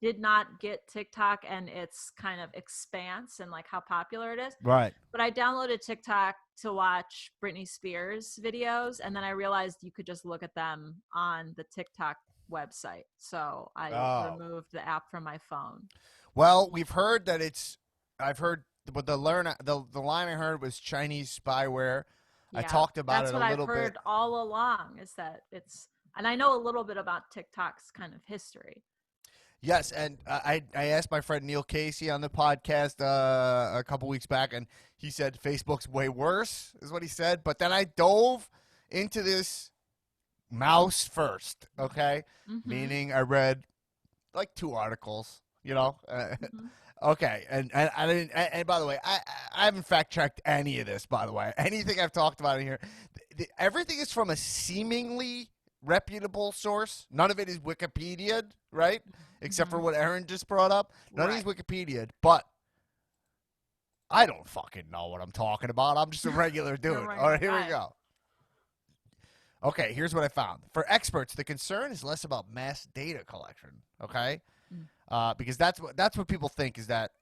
did not get TikTok and its kind of expanse and like how popular it is. Right. But I downloaded TikTok to watch Britney Spears videos, and then I realized you could just look at them on the TikTok website. So I removed the app from my phone. Well, we've heard that I've heard, but the line I heard was Chinese spyware. Yeah, I talked about it a little bit. That's what I've heard all along, is that and I know a little bit about TikTok's kind of history. Yes, and I asked my friend Neil Casey on the podcast a couple weeks back, and he said Facebook's way worse, is what he said. But then I dove into this mouse first, okay? Mm-hmm. Meaning I read like 2 articles, Mm-hmm. Okay, and I didn't. And by the way, I haven't fact checked any of this. By the way, anything I've talked about in here, everything is from a seemingly reputable source. None of it is Wikipedia, right? Except for what Erin just brought up. None of it is Wikipedia, but I don't fucking know what I'm talking about. I'm just a regular dude. All right, here we go. Okay, here's what I found. For experts, the concern is less about mass data collection. Okay. Because that's what people think, is that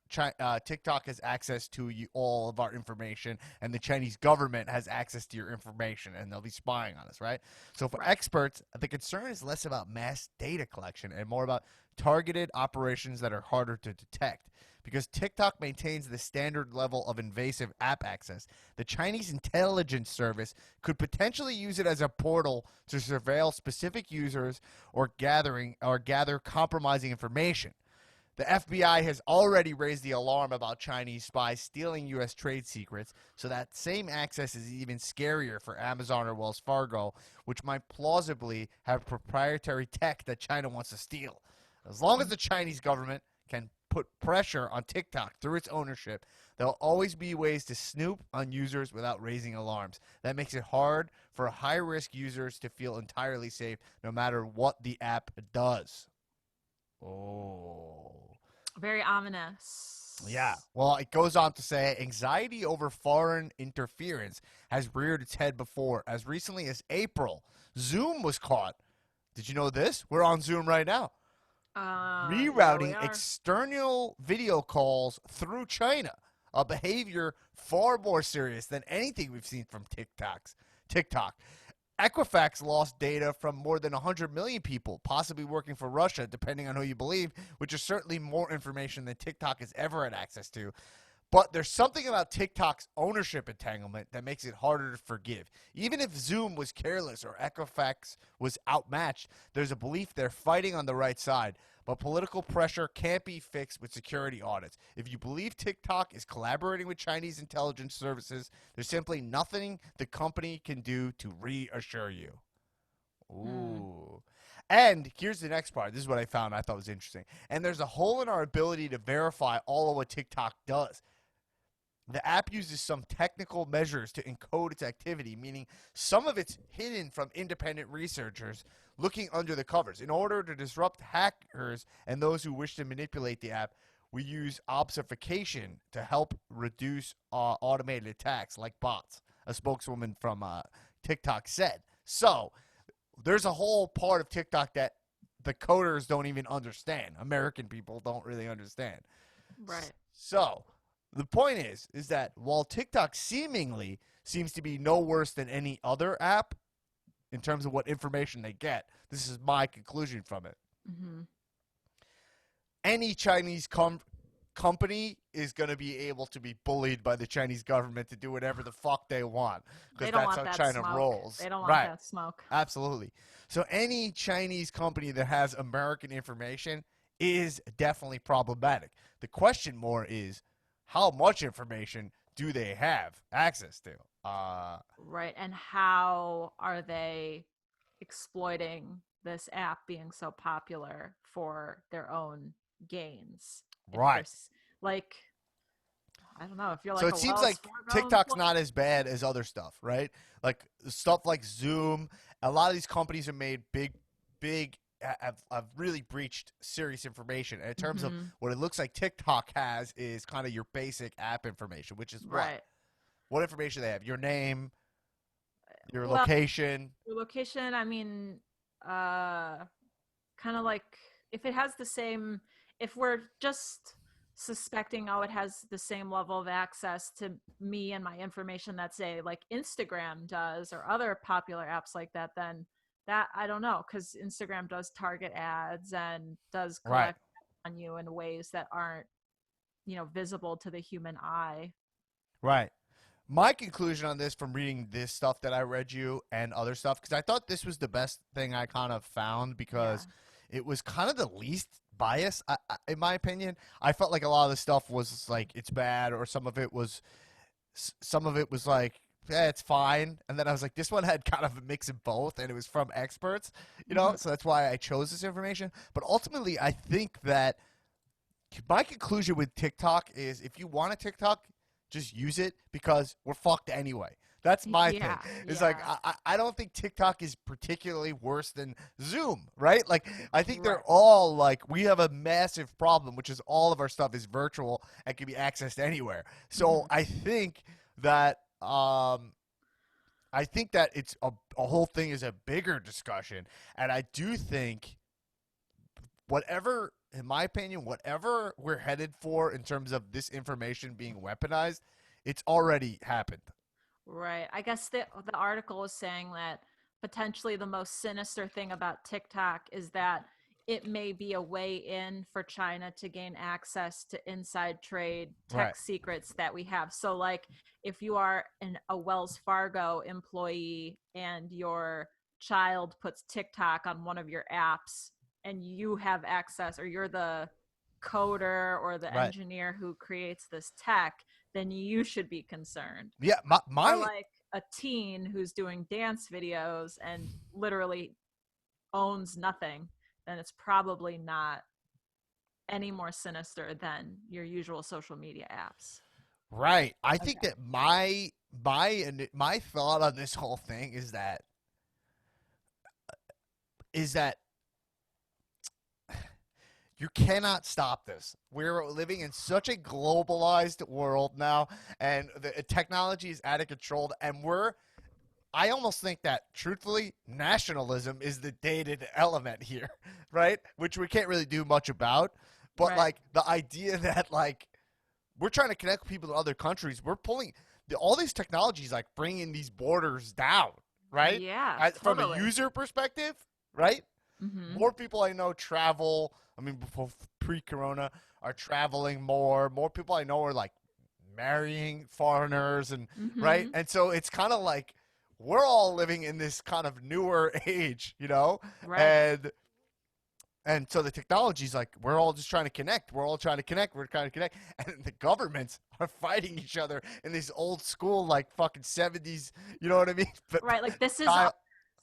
TikTok has access to all of our information, and the Chinese government has access to your information, and they'll be spying on us, right? So for experts, the concern is less about mass data collection and more about targeted operations that are harder to detect. Because TikTok maintains the standard level of invasive app access, the Chinese intelligence service could potentially use it as a portal to surveil specific users or gather compromising information. The FBI has already raised the alarm about Chinese spies stealing U.S. trade secrets, so that same access is even scarier for Amazon or Wells Fargo, which might plausibly have proprietary tech that China wants to steal. As long as the Chinese government can put pressure on TikTok through its ownership, there'll always be ways to snoop on users without raising alarms. That makes it hard for high-risk users to feel entirely safe no matter what the app does. Oh. Very ominous. Yeah. Well, it goes on to say anxiety over foreign interference has reared its head before. As recently as April, Zoom was caught. Did you know this? We're on Zoom right now. Yeah, we rerouting are. external video calls through China, a behavior far more serious than anything we've seen from TikTok. Equifax lost data from more than 100 million people, possibly working for Russia, depending on who you believe, which is certainly more information than TikTok has ever had access to. But there's something about TikTok's ownership entanglement that makes it harder to forgive. Even if Zoom was careless or Equifax was outmatched, there's a belief they're fighting on the right side. But political pressure can't be fixed with security audits. If you believe TikTok is collaborating with Chinese intelligence services, there's simply nothing the company can do to reassure you. Hmm. Ooh. And here's the next part. This is what I found I thought was interesting. And there's a hole in our ability to verify all of what TikTok does. The app uses some technical measures to encode its activity, meaning some of it's hidden from independent researchers looking under the covers. In order to disrupt hackers and those who wish to manipulate the app, we use obfuscation to help reduce automated attacks like bots, a spokeswoman from TikTok said. So, there's a whole part of TikTok that the coders don't even understand. American people don't really understand. Right. So the point is that while TikTok seemingly seems to be no worse than any other app in terms of what information they get, this is my conclusion from it. Hmm. Any Chinese company is going to be able to be bullied by the Chinese government to do whatever the fuck they want They because don't that's want how that China smoke. rolls. They don't want Right. that smoke. Absolutely. So any Chinese company that has American information is definitely problematic. The question more is how much information do they have access to? Right. And how are they exploiting this app being so popular for their own gains? If Right. there's like, I don't know, if you're So like it a seems Wells like Fargo TikTok's employee. not as bad as other stuff, right? Like stuff like Zoom. A lot of these companies have made big, have really breached serious information. And in terms of Hmm. what it looks like TikTok has is kind of your basic app information, which is what? Right. What information they have? Your name, your Well, location. your location, I mean, uh, kind of like if it has the same, if we're just suspecting, oh, it has the same level of access to me and my information that say like Instagram does or other popular apps like that, then that I don't know, because Instagram does target ads and does Right. collect on you in ways that aren't, visible to the human eye. Right. My conclusion on this from reading this stuff that I read you and other stuff, because I thought this was the best thing I kind of found Yeah. because it was kind of the least biased, in my opinion. I felt like a lot of the stuff was like it's bad, or some of it was like, yeah, it's fine. And then I was like, this one had kind of a mix of both, and it was from experts, Hmm. So that's why I chose this information. But ultimately, I think that my conclusion with TikTok is if you want a TikTok, just use it because we're fucked anyway. That's my thing. Yeah. It's like Yeah. I don't think TikTok is particularly worse than Zoom, right? Like I think they're Right. all like we have a massive problem, which is all of our stuff is virtual and can be accessed anywhere. So Hmm. I think that it's a whole thing is a bigger discussion, and I do think whatever, in my opinion, whatever we're headed for in terms of this information being weaponized, it's already happened. Right. I guess the article was saying that potentially the most sinister thing about TikTok is that it may be a way in for China to gain access to inside trade Right. tech secrets that we have. So like if you are a Wells Fargo employee and your child puts TikTok on one of your apps and you have access, or you're the coder or the Right. engineer who creates this tech, then you should be concerned. Yeah. Or My like a teen who's doing dance videos and literally owns nothing, then it's probably not any more sinister than your usual social media apps. right. I think Okay. that my thought on this whole thing is that you cannot stop this. We're living in such a globalized world now, and the technology is out of control, and I almost think that, truthfully, nationalism is the dated element here, right? Which we can't really do much about. But Right. like the idea that like we're trying to connect people to other countries, we're pulling all these technologies, like bringing these borders down, right? Yeah, From a totally. user perspective, right? Mhm. More people I know travel. I mean, before pre-corona, are traveling more. More people I know are like marrying foreigners, and right. Mhm. And so it's kind of like we're all living in this kind of newer age, you know, Right. and so the technology's like we're all just trying to connect. We're all trying to connect. We're trying to connect, and the governments are fighting each other in these old school like fucking 70s. You know what I mean? But Right. Like this is ours. style.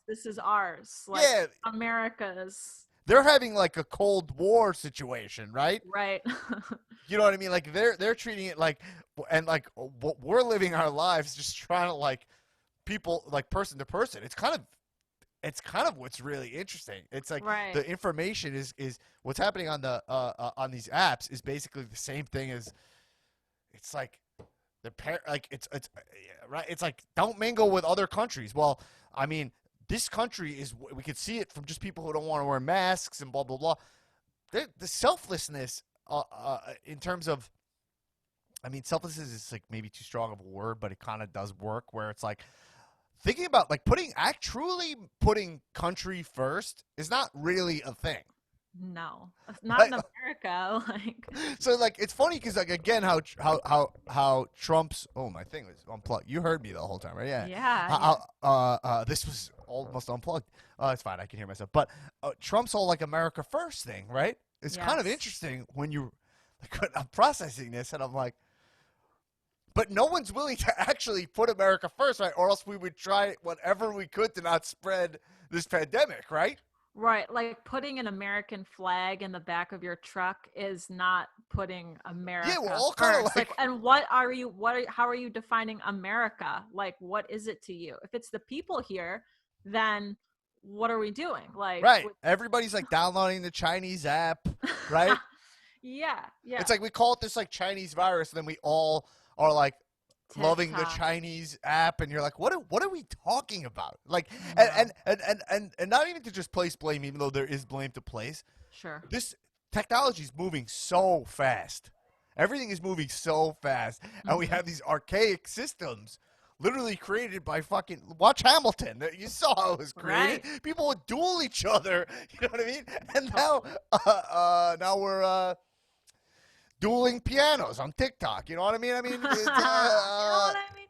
This is ours. Like Yeah, America's. they're having like a Cold War situation, right? Right. You know what I mean? Like they're treating it like, and like we're living our lives just trying to like people like person to person. It's kind of what's really interesting. It's like Right. the information is what's happening on the on these apps is basically the same thing as it's like like it's right. It's like don't mingle with other countries. Well, I mean, this country is we could see it from just people who don't want to wear masks and blah blah blah. The selflessness in terms of, I mean, selflessness is like maybe too strong of a word, but it kind of does work. Where it's like thinking about like truly putting country first is not really a thing. No. Not Right? in America. Like So like it's funny because like again how Trump's, oh, my thing was unplugged. You heard me the whole time, right? Yeah. yeah, yeah. This was almost unplugged. It's fine. I can hear myself. But Trump's whole like America first thing, right? It's kind of Yes. interesting when you like I'm processing this and I'm like, but no one's willing to actually put America first, right? Or else we would try whatever we could to not spread this pandemic, right? Right. Like putting an American flag in the back of your truck is not putting Yeah, we're America all kind of first. like Like, and how are you defining America? Like, what is it to you? If it's the people here, then what are we doing? Like, right. Everybody's like downloading the Chinese app, right? yeah, yeah. It's like we call it this like Chinese virus, and then we all are like loving the TikTok. Chinese app, and you're like, what are we talking about? Like, I and know. not even to just place blame, even though there is blame to place. Sure. This technology is moving so fast. Everything is moving so fast, and we Mm-hmm. have these archaic systems literally created by fucking watch Hamilton. You saw how it was created. Right. People would duel each other. You know what I mean? And now, Totally. now we're dueling pianos on TikTok. You know what I mean? I mean, You know what I mean?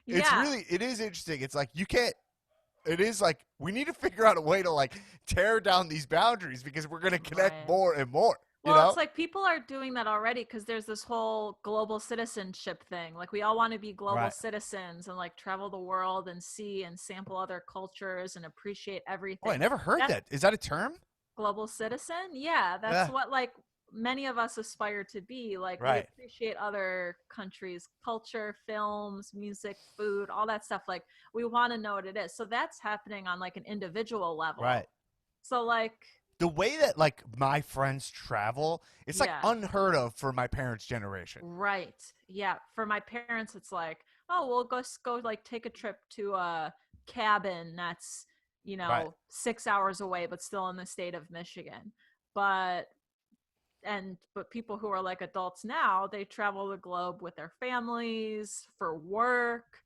it's Yeah. really, it is interesting. It's like you can't. It is like we need to figure out a way to like tear down these boundaries because we're gonna connect Right. more and more. You Well, it's know? like people are doing that already because there's this whole global citizenship thing. Like we all want to be global Right. citizens and like travel the world and see and sample other cultures and appreciate Oh, I everything. never heard That that. Is that a term? global citizen, yeah, that's Yeah. what like many of us aspire to be. Like we Right. appreciate other countries' culture, films, music, food, all that stuff. Like we want to know what it is. So that's happening on like an individual level. Right. So like The way that like my friends travel, it's like yeah. unheard of for my parents' generation. Right. Yeah. For my parents, it's like, oh, we'll go like take a trip to a cabin that's, Right. 6 hours away, but still in the state of Michigan. But but people who are like adults now, they travel the globe with their families for work,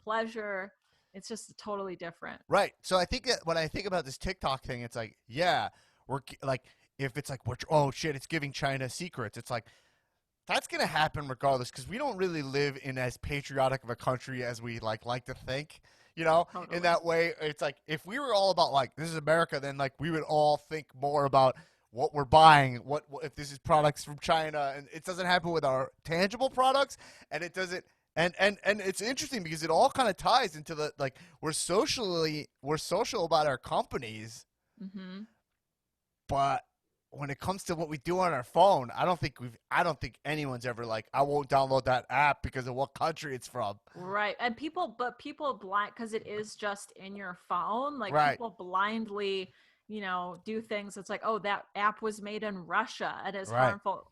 pleasure. It's just totally different. Right. So I think that when I think about this TikTok thing, it's like, yeah, like if it's like, oh shit, it's giving China secrets. It's like that's gonna happen regardless because we don't really live in as patriotic of a country as we like to think. You know, in Totally. that way, it's like if we were all about like this is America, then like we would all think more about what we're buying, what if this is products from China, and it doesn't happen with our tangible products, and it doesn't. And it's interesting because it all kind of ties into the like we're social about our companies, Mm-hmm. but when it comes to what we do on our phone, I don't think anyone's ever like, I won't download that app because of what country it's from. Right. And people blind because it is just in your phone. Like Right, people blindly, do things. It's like, oh, that app was made in Russia. It is right, harmful.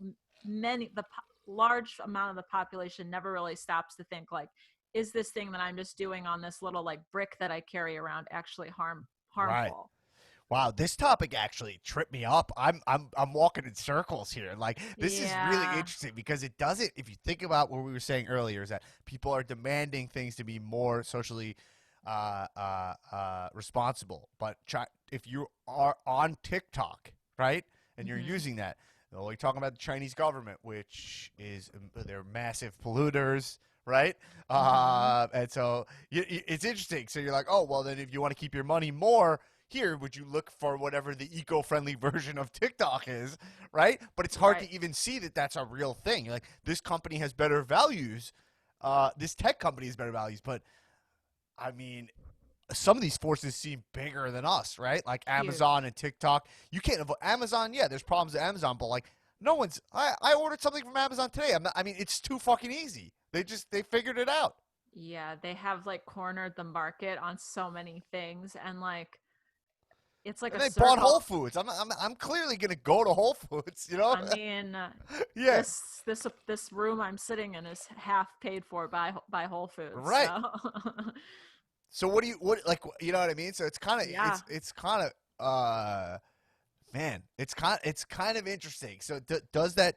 Large amount of the population never really stops to think like is this thing that I'm just doing on this little like brick that I carry around actually Right. harmful? Wow, this topic actually tripped me up. I'm walking in circles here. Like, this is really Yeah. interesting because it doesn't. If you think about what we were saying earlier, is that people are demanding things to be more socially responsible. But if you are on TikTok, right, and you're Hmm. using that, well, we're talking about the Chinese government, which is they're massive polluters, right? Hmm. And so it's interesting. So you're like, oh, well, then if you want to keep your money more here, would you look for whatever the eco-friendly version of TikTok is, right? But it's hard Right. to even see that that's a real thing. Like, this company has better values. This tech company has better values. But, I mean, some of these forces seem bigger than us, right? Like Huge. Amazon and TikTok. You can't avoid Amazon. Yeah, there's problems with Amazon, but like no one's. I ordered something from Amazon today. I mean, it's too fucking easy. They figured it out. Yeah, they have like cornered the market on so many things, and like it's like And a they bought circle. Whole Foods. I'm clearly gonna go to Whole Foods. You know? I mean, Yeah. this room I'm sitting in is half paid for by Whole Foods. Right. So So what like you know what I mean? So it's kind of yeah. it's kind of man, it's kind of interesting. So does it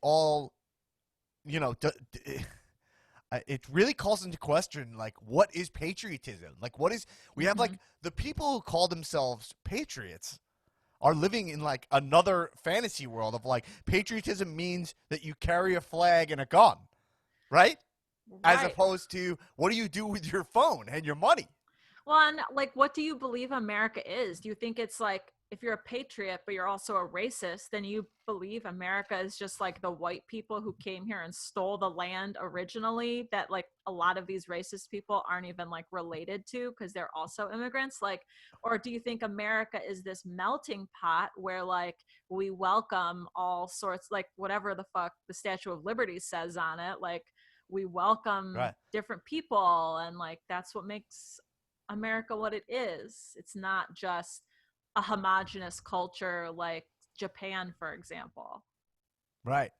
all you know it really calls into question like what is patriotism? Like what is we have Hmm. like the people who call themselves patriots are living in like another fantasy world of like patriotism means that you carry a flag and a gun, right? As Right. opposed to what do you do with your phone and your money? Well, and like, what do you believe America is? Do you think it's like if you're a patriot, but you're also a racist, then you believe America is just like the white people who came here and stole the land originally, that like a lot of these racist people aren't even like related to because they're also immigrants? Like, or do you think America is this melting pot where like we welcome all sorts, like whatever the fuck the Statue of Liberty says on it, like we welcome Right. different people, and like that's what makes America what it is. It's not just a homogenous culture like Japan, for example. Right.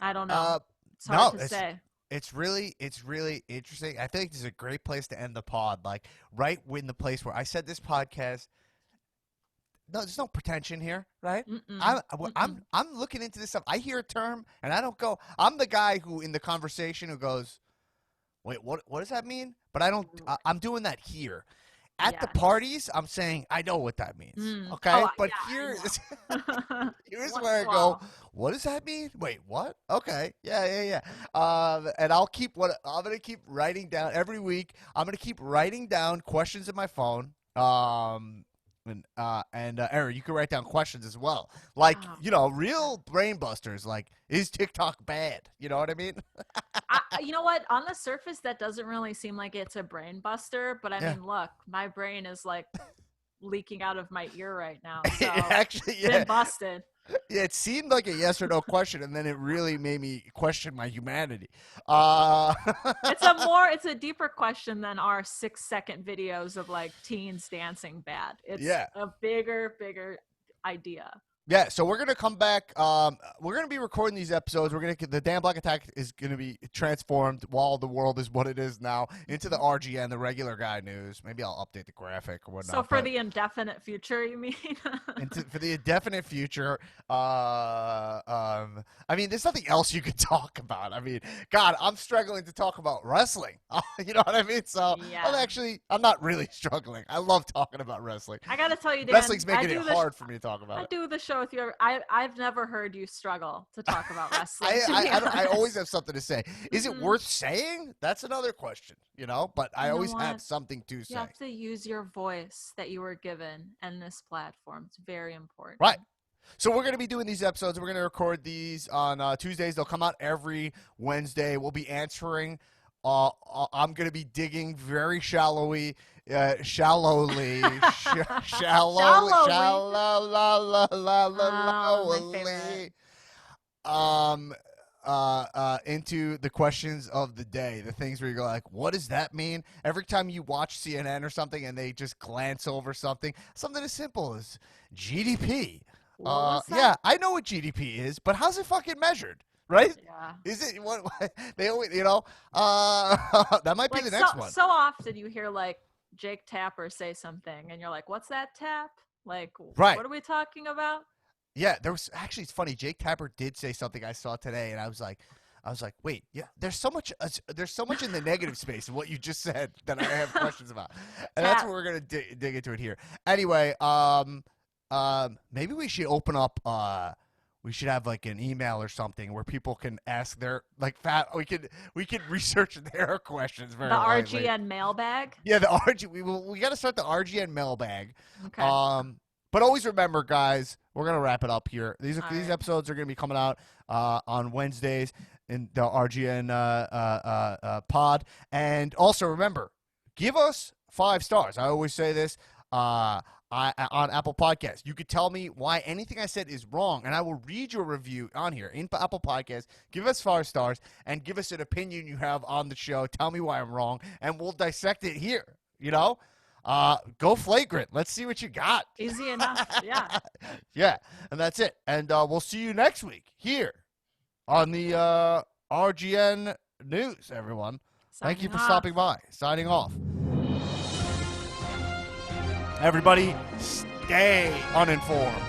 I don't know. Uh, It's hard no, to say. it's really interesting. I think this is a great place to end the pod. Like right when the place where I said this podcast. No, there's no pretension here, right? Mm-mm. Mm-mm. I'm looking into this stuff. I hear a term and I don't go. I'm the guy who in the conversation who goes, wait, what does that mean? But I don't. I'm doing that here. At the Yes. parties, I'm saying I know what that means. Mm. Oh, Okay, but yeah, here I know. here's Once where in I a go. while. What does that mean? Wait, what? Okay, yeah. And I'll keep what I'm gonna keep writing down every week. I'm gonna keep writing down questions in my phone. And Erin, you can write down questions as well. Like, Oh, real brain busters. Like, is TikTok bad? You know what I mean? you know what? On the surface, that doesn't really seem like it's a brain buster, but I Yeah. mean, look, my brain is like leaking out of my ear right now, so Actually, it's yeah. been busted. Yeah, it seemed like a yes or no question, and then it really made me question my humanity. It's a deeper question than our 6-second videos of like teens dancing bad. It's Yeah. a bigger idea. Yeah, so we're gonna come back. We're gonna be recording these episodes. The Dan Black Attack is gonna be transformed while the world is what it is now into the Mhm. RGN, the regular guy news. Maybe I'll update the graphic or So whatnot, for but the indefinite future, you mean? for the indefinite future. I mean, there's nothing else you could talk about. I mean, God, I'm struggling to talk about wrestling. You know what I mean? So Yeah. I'm not really struggling. I love talking about wrestling. I gotta tell you, Dan, Wrestling's making it hard for me to talk about I it. do the show with you. I've never heard you struggle to talk about wrestling. I, To I be I don't- I always honest, have something to say. Is it hmm worth saying? That's another question. But I you know always have what? something to You say. have to use your voice that you were given in this platform. It's very important. Right. So we're going to be doing these episodes. We're going to record these on Tuesdays. They'll come out every Wednesday. We'll be answering. I'm going to be digging very shallowly, shallowly, Shallowly. Oh, my favorite. shallowly, into the questions of the day, the things where you go like, what does that mean? Every time you watch CNN or something and they just glance over something as simple as GDP. What was that? Yeah, I know what GDP is, but how's it fucking measured? right? Yeah. Is it what they always, that might be Like the so next one. so often you hear like Jake Tapper say something and you're like, "What's that tap?" Like, Right. what are we talking about? Yeah, there was actually, it's funny. Jake Tapper did say something I saw today, and I was like, wait, yeah. There's so much in the negative space of what you just said that I have questions about, and that's Tap. what we're gonna dig into it here. Anyway, maybe we should open up. We should have like an email or something where people can ask their like fat. We could research their questions The very lightly. RGN mailbag. Yeah, the RG. We got to start the RGN mailbag. Okay. But always remember, guys, we're gonna wrap it up here. These All these right. episodes are gonna be coming out on Wednesdays in the RGN pod. And also remember, give us 5 stars. I always say this. On Apple Podcasts, you could tell me why anything I said is wrong, and I will read your review on here in Apple Podcasts. Give us 5 stars and give us an opinion you have on the show. Tell me why I'm wrong, and we'll dissect it here. Go flagrant. Let's see what you got. Easy enough. Yeah. Yeah, and that's it. And we'll see you next week here on the RGN News, everyone. Thank you Signing for off. stopping by. Signing off. Everybody, stay uninformed.